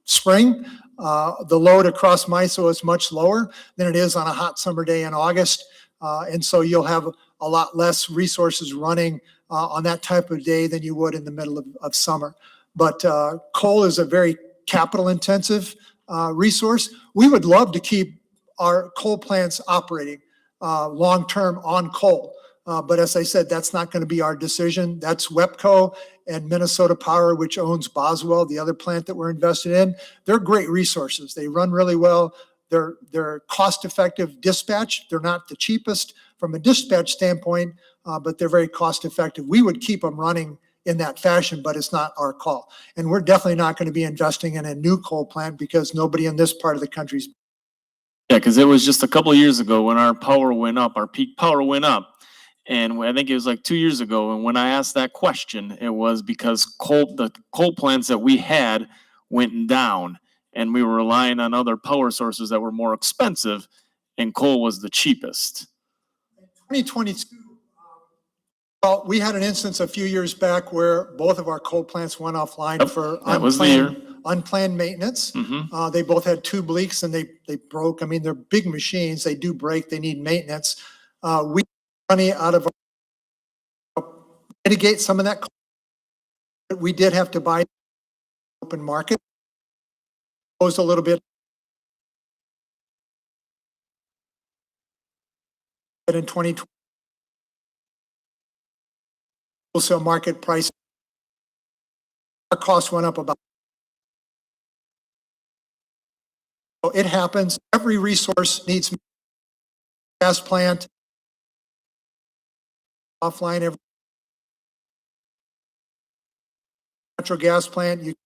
spring, the load across MISO is much lower than it is on a hot summer day in August. And so you'll have a lot less resources running on that type of day than you would in the middle of summer. But coal is a very capital intensive resource. We would love to keep our coal plants operating long-term on coal. But as I said, that's not going to be our decision. That's WEPCO and Minnesota Power, which owns Boswell, the other plant that we're invested in. They're great resources. They run really well. They're cost-effective dispatch. They're not the cheapest from a dispatch standpoint, but they're very cost-effective. We would keep them running in that fashion, but it's not our call. And we're definitely not going to be investing in a new coal plant because nobody in this part of the country's. Yeah, because it was just a couple of years ago when our power went up, our peak power went up. And I think it was like 2 years ago. And when I asked that question, it was because the coal plants that we had went down and we were relying on other power sources that were more expensive and coal was the cheapest. 2022, well, we had an instance a few years back where both of our coal plants went offline for that was the year. Unplanned maintenance. Mhm. They both had tube leaks and they broke. I mean, they're big machines. They do break. They need maintenance. We money out of mitigate some of that. We did have to buy open market. Closed a little bit. But in 2020, wholesale market price, our cost went up about. So it happens. Every resource needs gas plant offline. Every natural gas plant,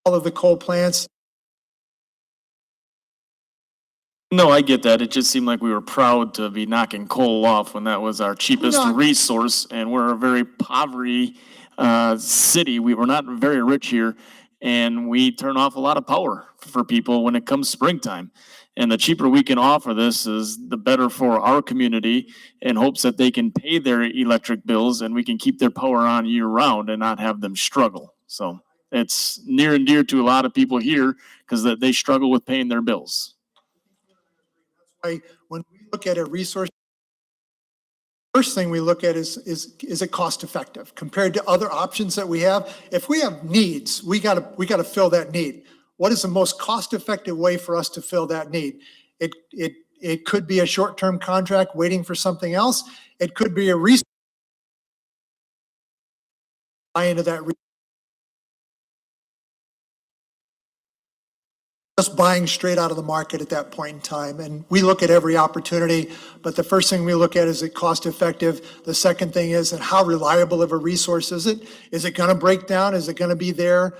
all of the coal plants. No, I get that. It just seemed like we were proud to be knocking coal off when that was our cheapest No. resource. And we're a very poverty city. We were not very rich here. And we turn off a lot of power for people when it comes springtime. And the cheaper we can offer this is the better for our community in hopes that they can pay their electric bills and we can keep their power on year round and not have them struggle. So it's near and dear to a lot of people here because they struggle with paying their bills. When we look at a resource, first thing we look at is it cost effective compared to other options that we have? If we have needs, we gotta fill that need. What is the most cost effective way for us to fill that need? It could be a short-term contract waiting for something else. It could be a resource buy into that. Just buying straight out of the market at that point in time. And we look at every opportunity, but the first thing we look at is it cost effective. The second thing is that how reliable of a resource is it? Is it going to break down? Is it going to be there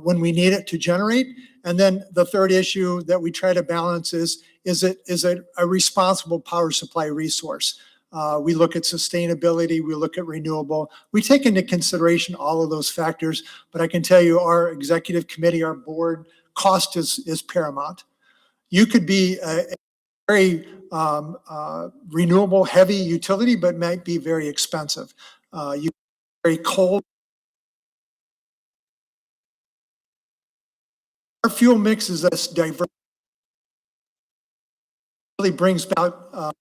when we need it to generate? And then the third issue that we try to balance is it a responsible power supply resource? We look at sustainability, we look at renewable. We take into consideration all of those factors, but I can tell you our executive committee, our board, cost is paramount. You could be a very renewable heavy utility, but might be very expensive. You very cold. Our fuel mix is this diverse. Really brings about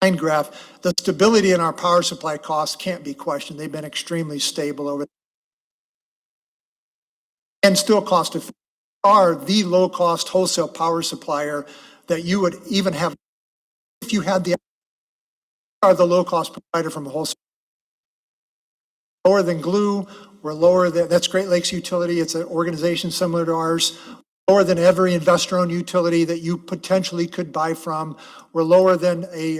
line graph. The stability in our power supply costs can't be questioned. They've been extremely stable over. And still cost effective, are the low-cost wholesale power supplier that you would even have if you had are the low-cost provider from a wholesale. Lower than Glue, we're lower than, that's Great Lakes Utility, it's an organization similar to ours, lower than every investor-owned utility that you potentially could buy from. We're lower than a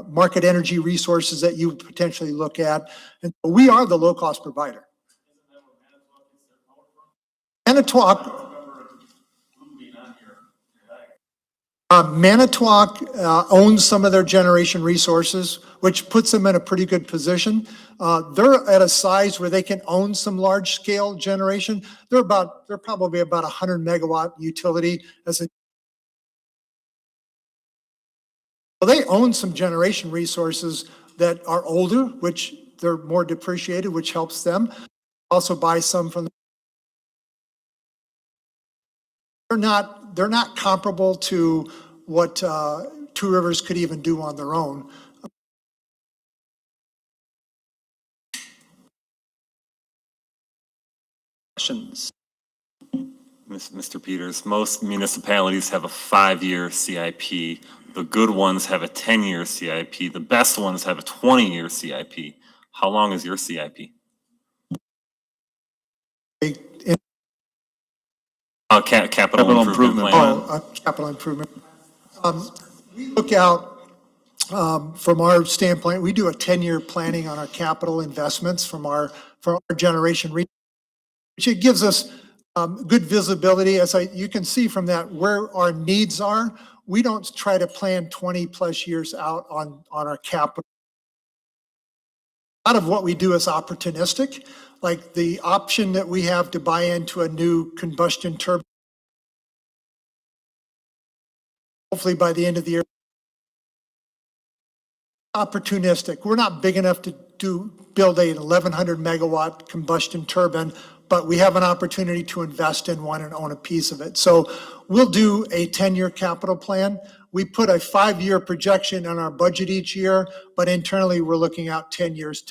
Market Energy Resources that you would potentially look at. And we are the low-cost provider. Manitowoc. Manitowoc owns some of their generation resources, which puts them in a pretty good position. They're at a size where they can own some large scale generation. They're probably about 100 megawatt utility as a. Well, they own some generation resources that are older, which they're more depreciated, which helps them. Also buy some from. They're not comparable to what Two Rivers could even do on their own. Questions? Mr. Peters, most municipalities have a 5-year CIP. The good ones have a 10-year CIP. The best ones have a 20-year CIP. How long is your CIP? Capital improvement plan. Capital improvement. We look out, from our standpoint, we do a 10-year planning on our capital investments from our generation, which it gives us good visibility. You can see from that where our needs are. We don't try to plan 20+ years out on our capital. A lot of what we do is opportunistic, like the option that we have to buy into a new combustion turbine. Hopefully by the end of the year. Opportunistic. We're not big enough to build a 1,100 megawatt combustion turbine, but we have an opportunity to invest in one and own a piece of it. So we'll do a 10-year capital plan. We put a 5-year projection on our budget each year, but internally we're looking out 10 years.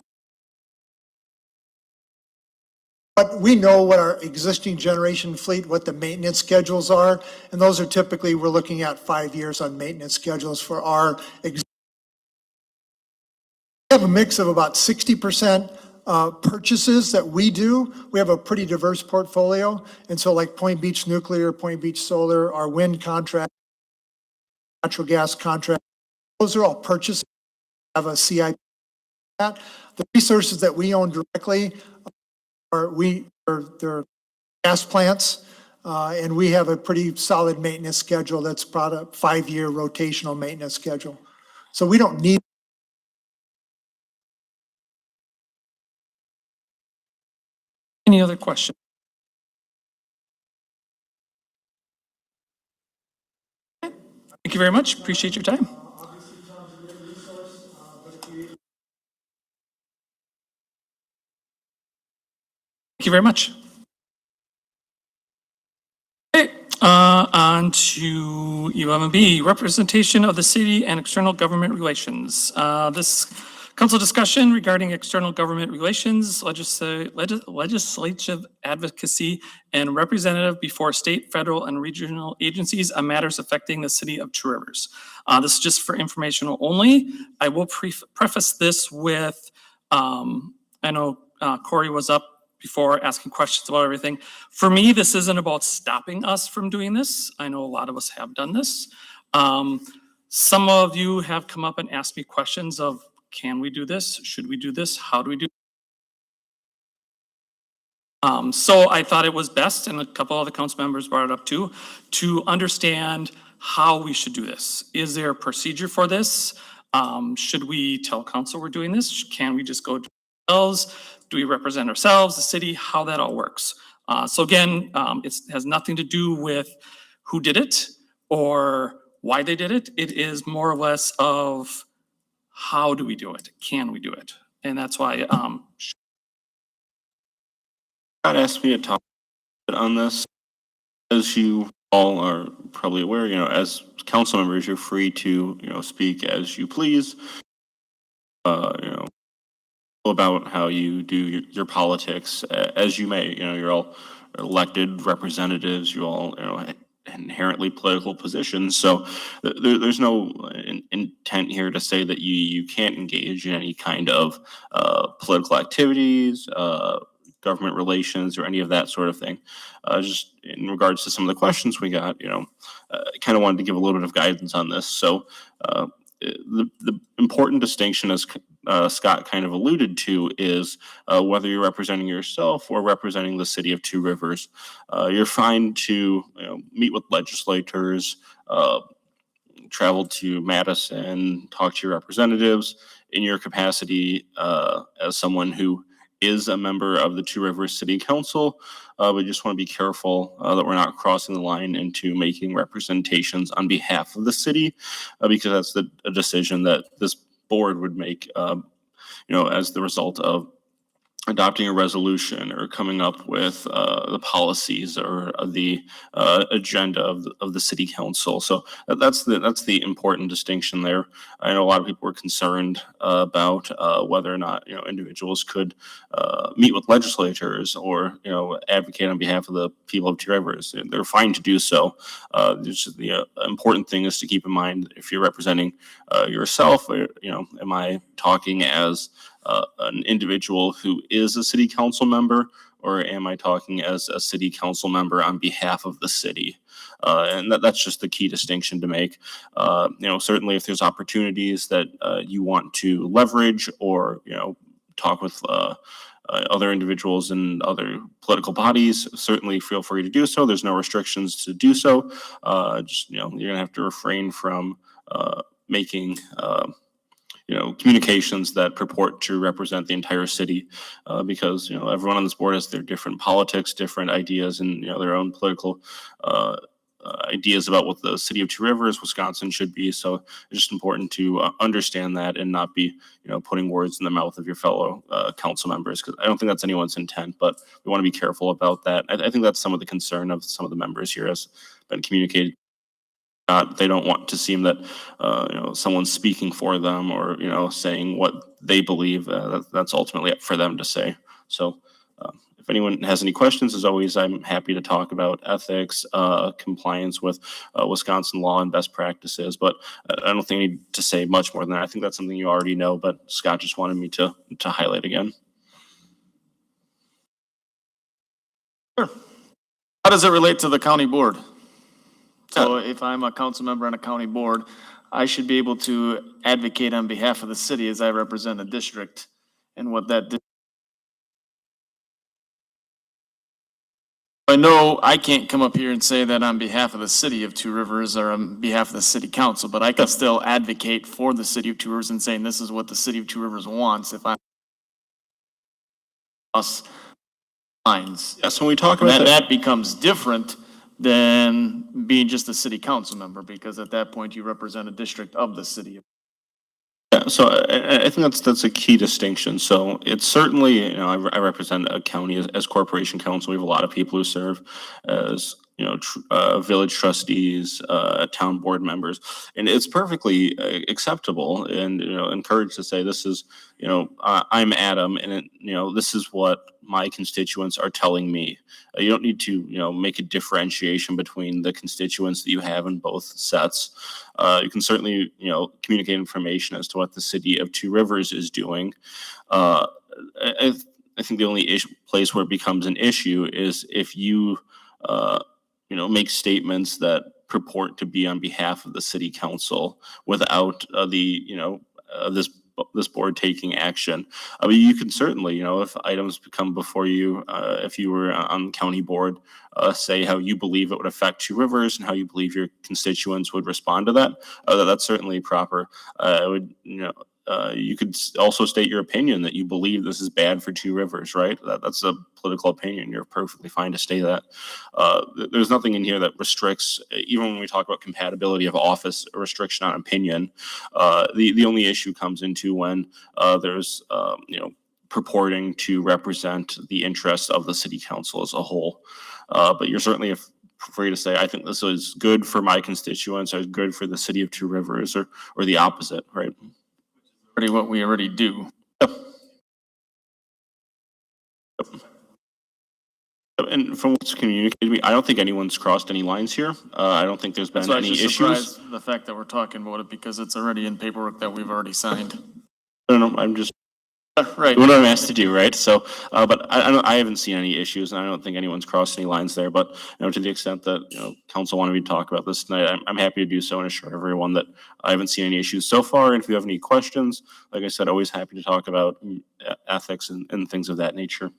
But we know what our existing generation fleet, what the maintenance schedules are, and those are typically, we're looking at 5 years on maintenance schedules for our. We have a mix of about 60% purchases that we do. We have a pretty diverse portfolio. And so like Point Beach Nuclear, Point Beach Solar, our wind contract, natural gas contract, those are all purchases. Have a CIP. The resources that we own directly are they're gas plants, and we have a pretty solid maintenance schedule that's about a 5-year rotational maintenance schedule. So we don't need. Any other questions? Thank you very much. Appreciate your time. Thank you very much. Okay, on to 11B, representation of the city and external government relations. This council discussion regarding external government relations, legislative advocacy, and representative before state, federal, and regional agencies on matters affecting the city of Two Rivers. This is just for informational only. I will preface this with, I know Corey was up before asking questions about everything. For me, this isn't about stopping us from doing this. I know a lot of us have done this. Some of you have come up and asked me questions of, can we do this? Should we do this? How do we do? So I thought it was best, and a couple of the council members brought it up too, to understand how we should do this. Is there a procedure for this? Should we tell council we're doing this? Can we just go do it ourselves? Do we represent ourselves, the city, how that all works? So again, it has nothing to do with who did it or why they did it. It is more or less of how do we do it? Can we do it? And that's why. God asked me to talk on this. As you all are probably aware, as council members, you're free to, speak as you please. About how you do your politics as you may. You're all elected representatives. You all, inherently political positions. So there's no intent here to say that you can't engage in any kind of political activities, government relations, or any of that sort of thing. Just in regards to some of the questions we got, I kind of wanted to give a little bit of guidance on this. So the important distinction, as Scott kind of alluded to, is whether you're representing yourself or representing the city of Two Rivers. You're fine to meet with legislators, travel to Madison, talk to your representatives in your capacity as someone who is a member of the Two Rivers City Council. We just want to be careful that we're not crossing the line into making representations on behalf of the city, because that's a decision that this board would make, as the result of adopting a resolution or coming up with the policies or the agenda of the city council. So that's the important distinction there. I know a lot of people were concerned about whether or not individuals could meet with legislators or advocate on behalf of the people of Two Rivers. They're fine to do so. The important thing is to keep in mind if you're representing yourself. Am I talking as an individual who is a city council member, or am I talking as a city council member on behalf of the city? And that's just the key distinction to make. Certainly if there's opportunities that you want to leverage or, talk with other individuals and other political bodies, certainly feel free to do so. There's no restrictions to do so. You're gonna have to refrain from making communications that purport to represent the entire city, because everyone on this board has their different politics, different ideas, and their own political ideas about what the city of Two Rivers, Wisconsin should be. So it's just important to understand that and not be putting words in the mouth of your fellow council members, because I don't think that's anyone's intent, but we want to be careful about that. I think that's some of the concern of some of the members here has been communicated. They don't want to seem that someone's speaking for them or saying what they believe. That's ultimately up for them to say. So if anyone has any questions, as always, I'm happy to talk about ethics, compliance with Wisconsin law and best practices. But I don't think I need to say much more than that. I think that's something you already know, but Scott just wanted me to highlight again. Sure. How does it relate to the county board? So if I'm a council member on a county board, I should be able to advocate on behalf of the city as I represent a district and what that. I know I can't come up here and say that on behalf of the city of Two Rivers or on behalf of the city council, but I can still advocate for the city of Two Rivers and saying this is what the city of Two Rivers wants if I. Us. Lines. Yes, when we talk about that becomes different than being just a city council member, because at that point you represent a district of the city. Yeah, so I think that's a key distinction. So it's certainly, I represent a county as corporation council. We have a lot of people who serve as, village trustees, town board members, and it's perfectly acceptable and, encouraged to say this is, I'm Adam and this is what my constituents are telling me. You don't need to, make a differentiation between the constituents that you have in both sets. You can certainly, communicate information as to what the city of Two Rivers is doing. I think the only place where it becomes an issue is if you, make statements that purport to be on behalf of the city council without this board taking action. I mean, you can certainly, if items come before you, if you were on the county board, say how you believe it would affect Two Rivers and how you believe your constituents would respond to that. That's certainly proper. You could also state your opinion that you believe this is bad for Two Rivers, right? That's a political opinion. You're perfectly fine to state that. There's nothing in here that restricts, even when we talk about compatibility of office, a restriction on opinion. The only issue comes into when there's, purporting to represent the interests of the city council as a whole. But you're certainly free to say, I think this is good for my constituents or good for the city of Two Rivers or the opposite, right? What we already do. And from what's communicated to me, I don't think anyone's crossed any lines here. I don't think there's been So I was any just issues. surprised the fact that we're talking about it because it's already in paperwork that we've already signed. I don't know, I'm just Right. doing what I'm asked to do, right? So, but I haven't seen any issues, and I don't think anyone's crossed any lines there. But to the extent that council wanted me to talk about this tonight, I'm happy to do so and assure everyone that I haven't seen any issues so far. And if you have any questions, like I said, always happy to talk about ethics and things of that nature.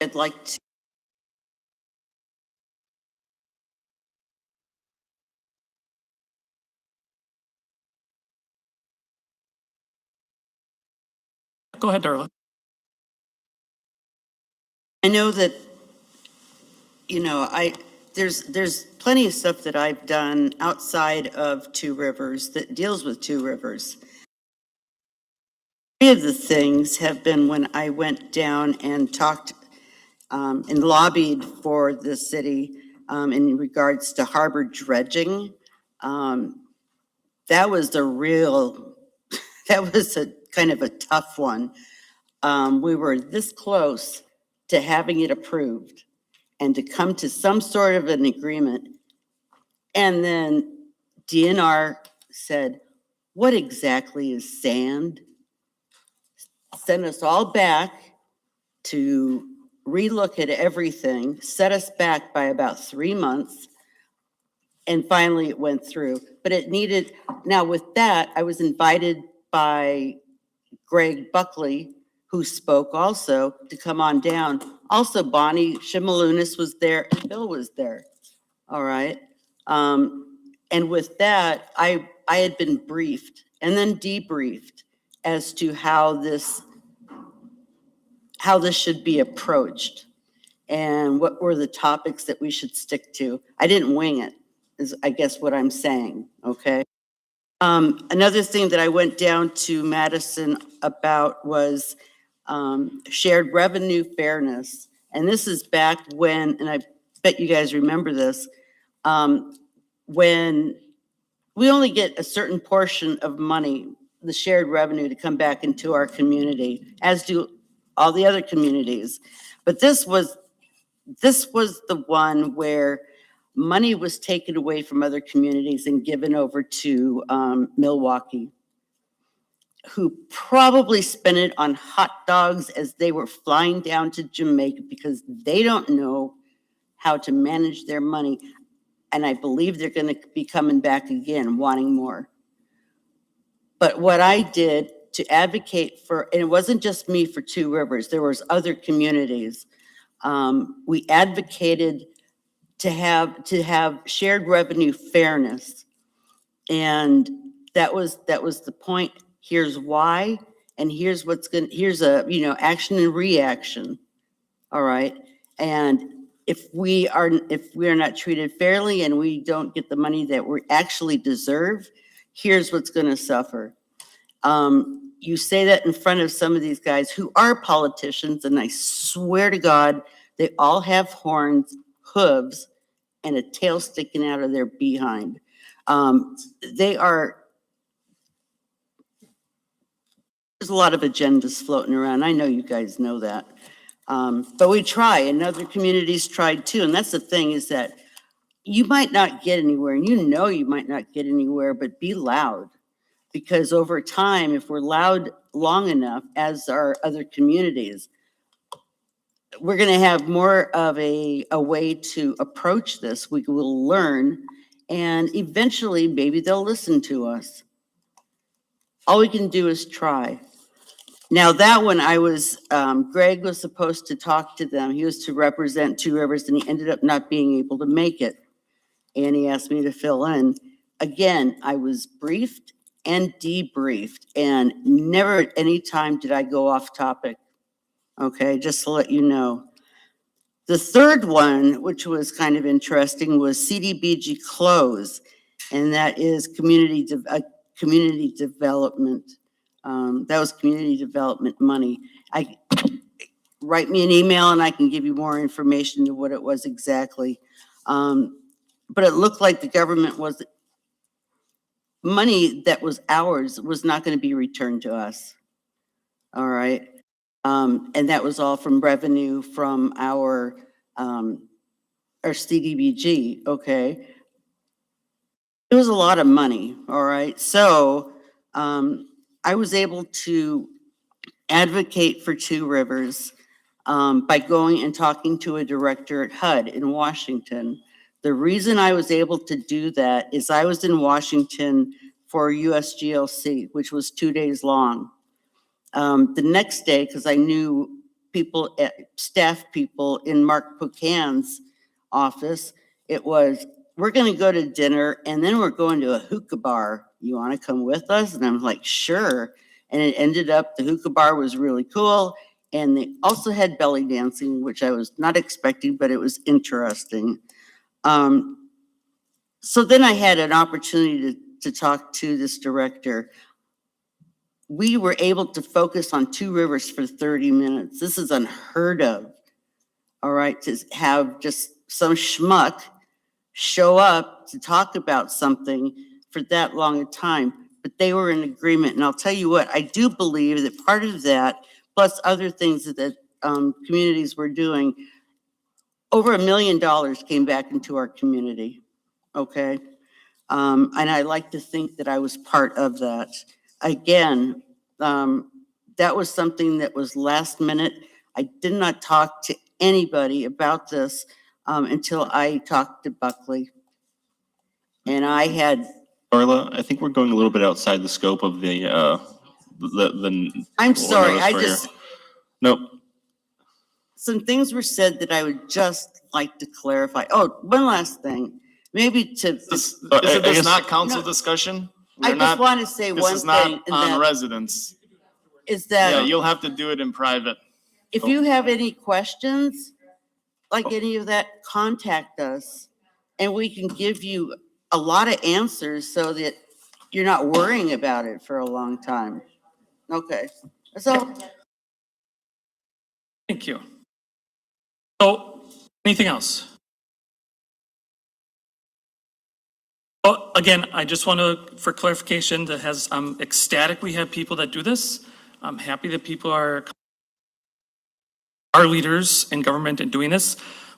I'd like to. Go ahead, Darla. I know that, there's plenty of stuff that I've done outside of Two Rivers that deals with Two Rivers. Three of the things have been when I went down and talked and lobbied for the city in regards to harbor dredging. That was the real, that was a kind of a tough one. We were this close to having it approved and to come to some sort of an agreement. And then DNR said, what exactly is sand? Sent us all back to relook at everything, set us back by about 3 months. And finally it went through, but it needed, now with that, I was invited by Greg Buckley, who spoke also, to come on down. Also Bonnie Shimalunas was there and Bill was there, all right? And with that, I had been briefed and then debriefed as to how this should be approached and what were the topics that we should stick to. I didn't wing it, is I guess what I'm saying, okay? Another thing that I went down to Madison about was shared revenue fairness. And this is back when, and I bet you guys remember this, when we only get a certain portion of money, the shared revenue, to come back into our community, as do all the other communities. But this was the one where money was taken away from other communities and given over to Milwaukee, who probably spent it on hot dogs as they were flying down to Jamaica because they don't know how to manage their money. And I believe they're going to be coming back again, wanting more. But what I did to advocate for, and it wasn't just me for Two Rivers, there was other communities. We advocated to have shared revenue fairness. And that was the point. Here's why, and here's here's a, action and reaction. All right. And if we are not treated fairly and we don't get the money that we actually deserve, here's what's going to suffer. You say that in front of some of these guys who are politicians, and I swear to God, they all have horns, hooves, and a tail sticking out of their behind. There's a lot of agendas floating around. I know you guys know that. But we try, and other communities tried too. And that's the thing, is that you might not get anywhere, and you might not get anywhere, but be loud. Because over time, if we're loud long enough, as are other communities, we're going to have more of a way to approach this. We will learn, and eventually maybe they'll listen to us. All we can do is try. Now that one, Greg was supposed to talk to them. He was to represent Two Rivers, and he ended up not being able to make it. And he asked me to fill in. Again, I was briefed and debriefed, and never at any time did I go off topic. Okay, just to let you know. The third one, which was kind of interesting, was CDBG close, and that is community development. That was community development money. Write me an email and I can give you more information to what it was exactly. But it looked like the government was, money that was ours was not going to be returned to us. All right. And that was all from revenue from our CDBG. Okay. It was a lot of money. All right. So I was able to advocate for Two Rivers by going and talking to a director at HUD in Washington. The reason I was able to do that is I was in Washington for USGLC, which was 2 days long. The next day, because I knew people, staff people in Mark Pocan's office, it was, we're going to go to dinner and then we're going to a hookah bar. You want to come with us? And I'm like, sure. And it ended up, the hookah bar was really cool. And they also had belly dancing, which I was not expecting, but it was interesting. So then I had an opportunity to talk to this director. We were able to focus on Two Rivers for 30 minutes. This is unheard of. All right, to have just some schmuck show up to talk about something for that long a time, but they were in agreement. And I'll tell you what, I do believe that part of that, plus other things that communities were doing, over $1 million came back into our community, okay? And I like to think that I was part of that. Again, that was something that was last minute. I did not talk to anybody about this until I talked to Buckley. And I had, Carla, I think we're going a little bit outside the scope of the. I'm sorry, notice I for your- just, Nope. some things were said that I would just like to clarify. Oh, one last thing, maybe to, Isn't I this guess- not council No. discussion? I We're just not- want to say This one is not thing, and on that residents. is Yeah, that you'll have to do it in private. if you have any questions, like any of that, contact us. And we can give you a lot of answers so that you're not worrying about it for a long time. Okay, that's all. Thank you. So, anything else? Oh, again, I just want to, for clarification, I'm ecstatic we have people that do this. I'm happy that people are leaders in government and doing this.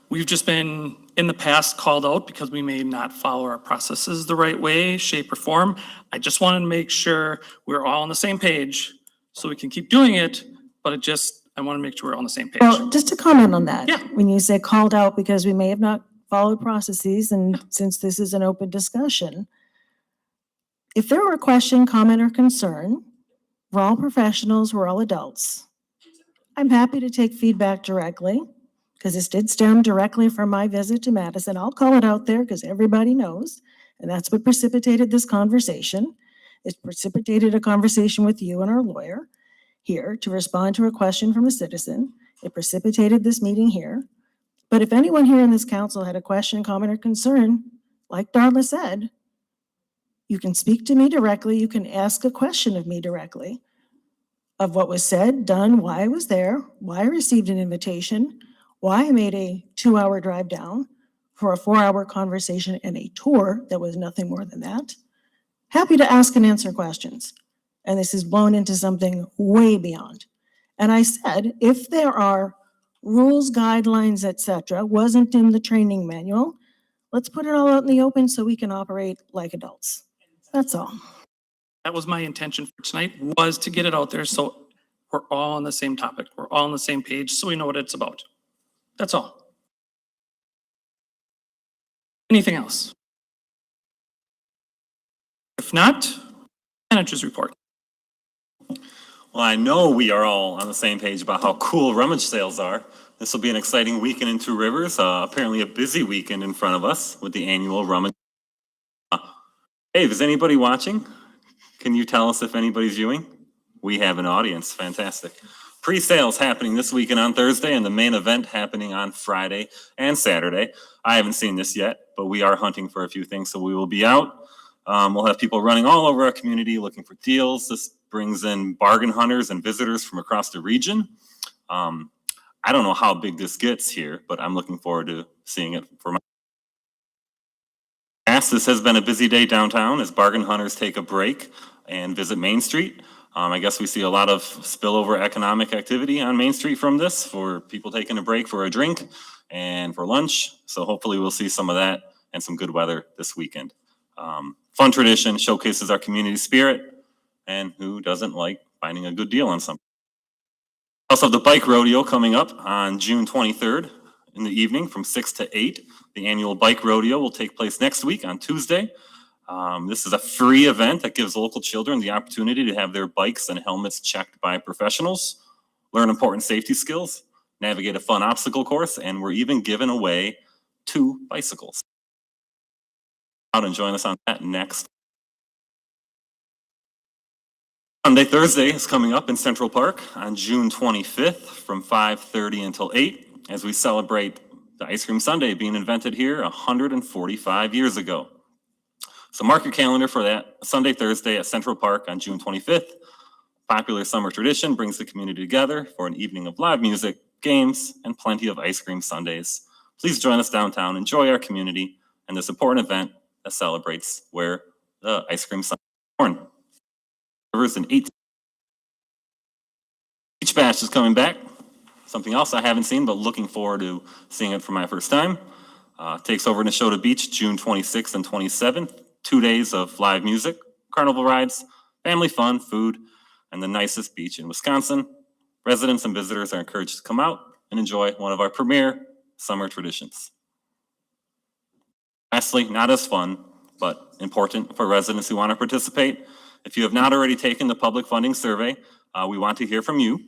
We've just been, in the past, called out because we may not follow our processes the right way, shape, or form. I just wanted to make sure we're all on the same page so we can keep doing it, but I want to make sure we're on the same page. Well, just to comment on that. Yeah. When you say called out because we may have not followed processes, and since this is an open discussion, if there were a question, comment, or concern, we're all professionals, we're all adults. I'm happy to take feedback directly, because this did stem directly from my visit to Madison. I'll call it out there because everybody knows, and that's what precipitated this conversation. It precipitated a conversation with you and our lawyer here to respond to a question from a citizen. It precipitated this meeting here. But if anyone here in this council had a question, comment, or concern, like Darla said, you can speak to me directly, you can ask a question of me directly of what was said, done, why I was there, why I received an invitation, why I made a 2-hour drive down for a 4-hour conversation and a tour that was nothing more than that. Happy to ask and answer questions. And this is blown into something way beyond. And I said, if there are rules, guidelines, et cetera, wasn't in the training manual, let's put it all out in the open so we can operate like adults. That's all. That was my intention for tonight, was to get it out there so we're all on the same topic. We're all on the same page, so we know what it's about. That's all. Anything else? If not, manager's report. Well, I know we are all on the same page about how cool rummage sales are. This will be an exciting weekend in Two Rivers, apparently a busy weekend in front of us with the annual rummage. Hey, is anybody watching? Can you tell us if anybody's viewing? We have an audience, fantastic. Pre-sales happening this weekend on Thursday and the main event happening on Friday and Saturday. I haven't seen this yet, but we are hunting for a few things, so we will be out. We'll have people running all over our community looking for deals. This brings in bargain hunters and visitors from across the region. I don't know how big this gets here, but I'm looking forward to seeing it for my. This has been a busy day downtown as bargain hunters take a break and visit Main Street. I guess we see a lot of spillover economic activity on Main Street from this for people taking a break for a drink and for lunch. So hopefully we'll see some of that and some good weather this weekend. Fun tradition, showcases our community spirit, and who doesn't like finding a good deal on something. Also have the bike rodeo coming up on June 23rd in the evening from 6 to 8. The annual bike rodeo will take place next week on Tuesday. This is a free event that gives local children the opportunity to have their bikes and helmets checked by professionals, learn important safety skills, navigate a fun obstacle course, and we're even giving away 2 bicycles. Out and join us on that next. Sunday, Thursday is coming up in Central Park on June 25th from 5:30 until 8 as we celebrate the ice cream sundae being invented here 145 years ago. So mark your calendar for that Sunday, Thursday at Central Park on June 25th. Popular summer tradition brings the community together for an evening of live music, games, and plenty of ice cream sundaes. Please join us downtown, enjoy our community, and this important event that celebrates where the ice cream sundae was born. Rivers in 18. Each batch is coming back. Something else I haven't seen, but looking forward to seeing it for my first time. Takes over Neshota Beach, June 26th and 27th. 2 days of live music, carnival rides, family fun, food, and the nicest beach in Wisconsin. Residents and visitors are encouraged to come out and enjoy one of our premier summer traditions. Lastly, not as fun, but important for residents who want to participate. If you have not already taken the public funding survey, we want to hear from you.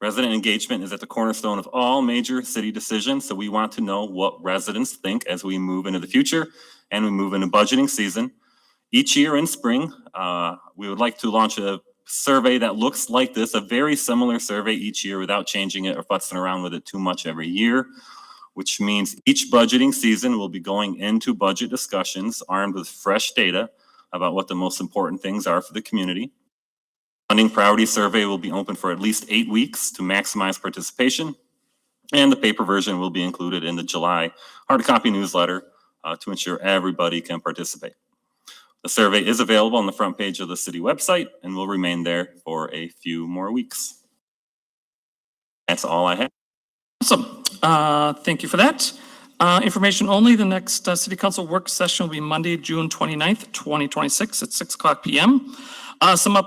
Resident engagement is at the cornerstone of all major city decisions, so we want to know what residents think as we move into the future and we move into budgeting season. Each year in spring, we would like to launch a survey that looks like this, a very similar survey each year without changing it or futzing around with it too much every year, which means each budgeting season will be going into budget discussions armed with fresh data about what the most important things are for the community. Funding priority survey will be open for at least 8 weeks to maximize participation, and the paper version will be included in the July hard copy newsletter to ensure everybody can participate. The survey is available on the front page of the city website and will remain there for a few more weeks. That's all I have. Awesome. Thank you for that. Information only, the next city council work session will be Monday, June 29th, 2026 at 6 o'clock p.m. Some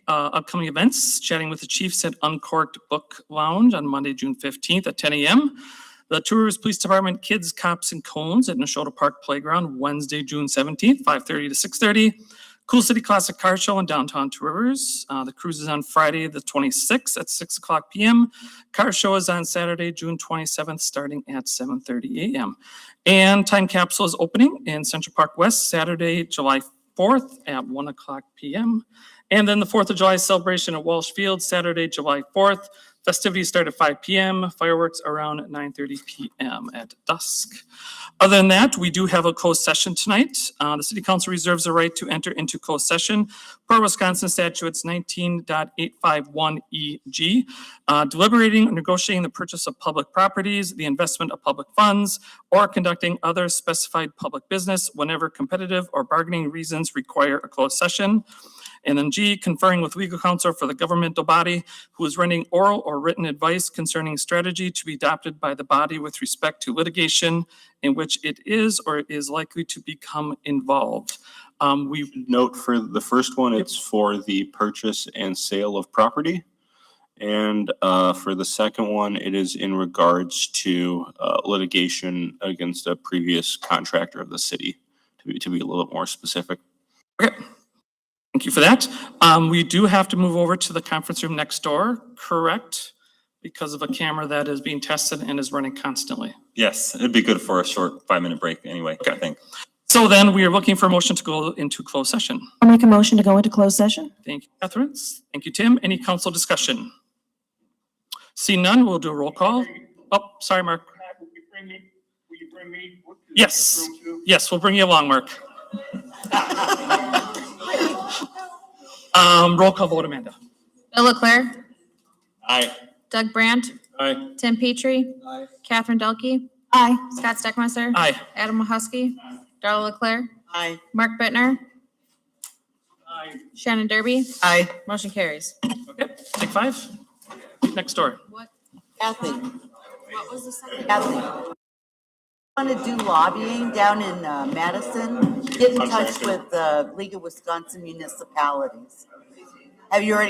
upcoming events, chatting with the chiefs at Uncorked Book Lounge on Monday, June 15th at 10 a.m. The Tours Police Department Kids, Cops, and Cones at Neshota Park Playground, Wednesday, June 17th, 5:30 to 6:30. Cool City Classic Car Show in downtown Two Rivers. The cruise is on Friday, the 26th at 6 o'clock p.m. Car show is on Saturday, June 27th, starting at 7:30 a.m. And Time Capsule is opening in Central Park West, Saturday, July 4th at 1 o'clock p.m. And then the 4th of July celebration at Walsh Field, Saturday, July 4th. Festivities start at 5 p.m., fireworks around 9:30 p.m. at dusk. Other than that, we do have a closed session tonight. The City Council reserves the right to enter into closed session per Wisconsin statutes 19.851 EG, deliberating or negotiating the purchase of public properties, the investment of public funds, or conducting other specified public business whenever competitive or bargaining reasons require a closed session. And then G, conferring with legal counsel for the governmental body who is rendering oral or written advice concerning strategy to be adopted by the body with respect to litigation in which it is or is likely to become involved. We Note for the first one, it's for the purchase and sale of property. And for the second one, it is in regards to litigation against a previous contractor of the city, to be a little bit more specific. Okay. Thank you for that. We do have to move over to the conference room next door, correct? Because of a camera that is being tested and is running constantly. Yes, it'd be good for a short 5-minute break anyway, I think. So then we are looking for a motion to go into closed session. I'll make a motion to go into closed session. Thank you, Catherine. Thank you, Tim. Any council discussion? See none, we'll do a roll call. Oh, sorry, Mark. Yes, yes, we'll bring you along, Mark. Roll call vote, Amanda. Bill Leclerc, Aye. Doug Brandt, Aye. Tim Petrie, Catherine Delkey, Aye. Scott Steckmeister, Aye. Adam Mahusky, Darla Leclerc, Aye. Mark Bittner, Shannon Derby. Aye. Motion carries. Okay, take 5. Next door. Kathy, What was the second? Kathy. Want to do lobbying down in Madison? Get in touch with the League of Wisconsin Municipalities. Have you already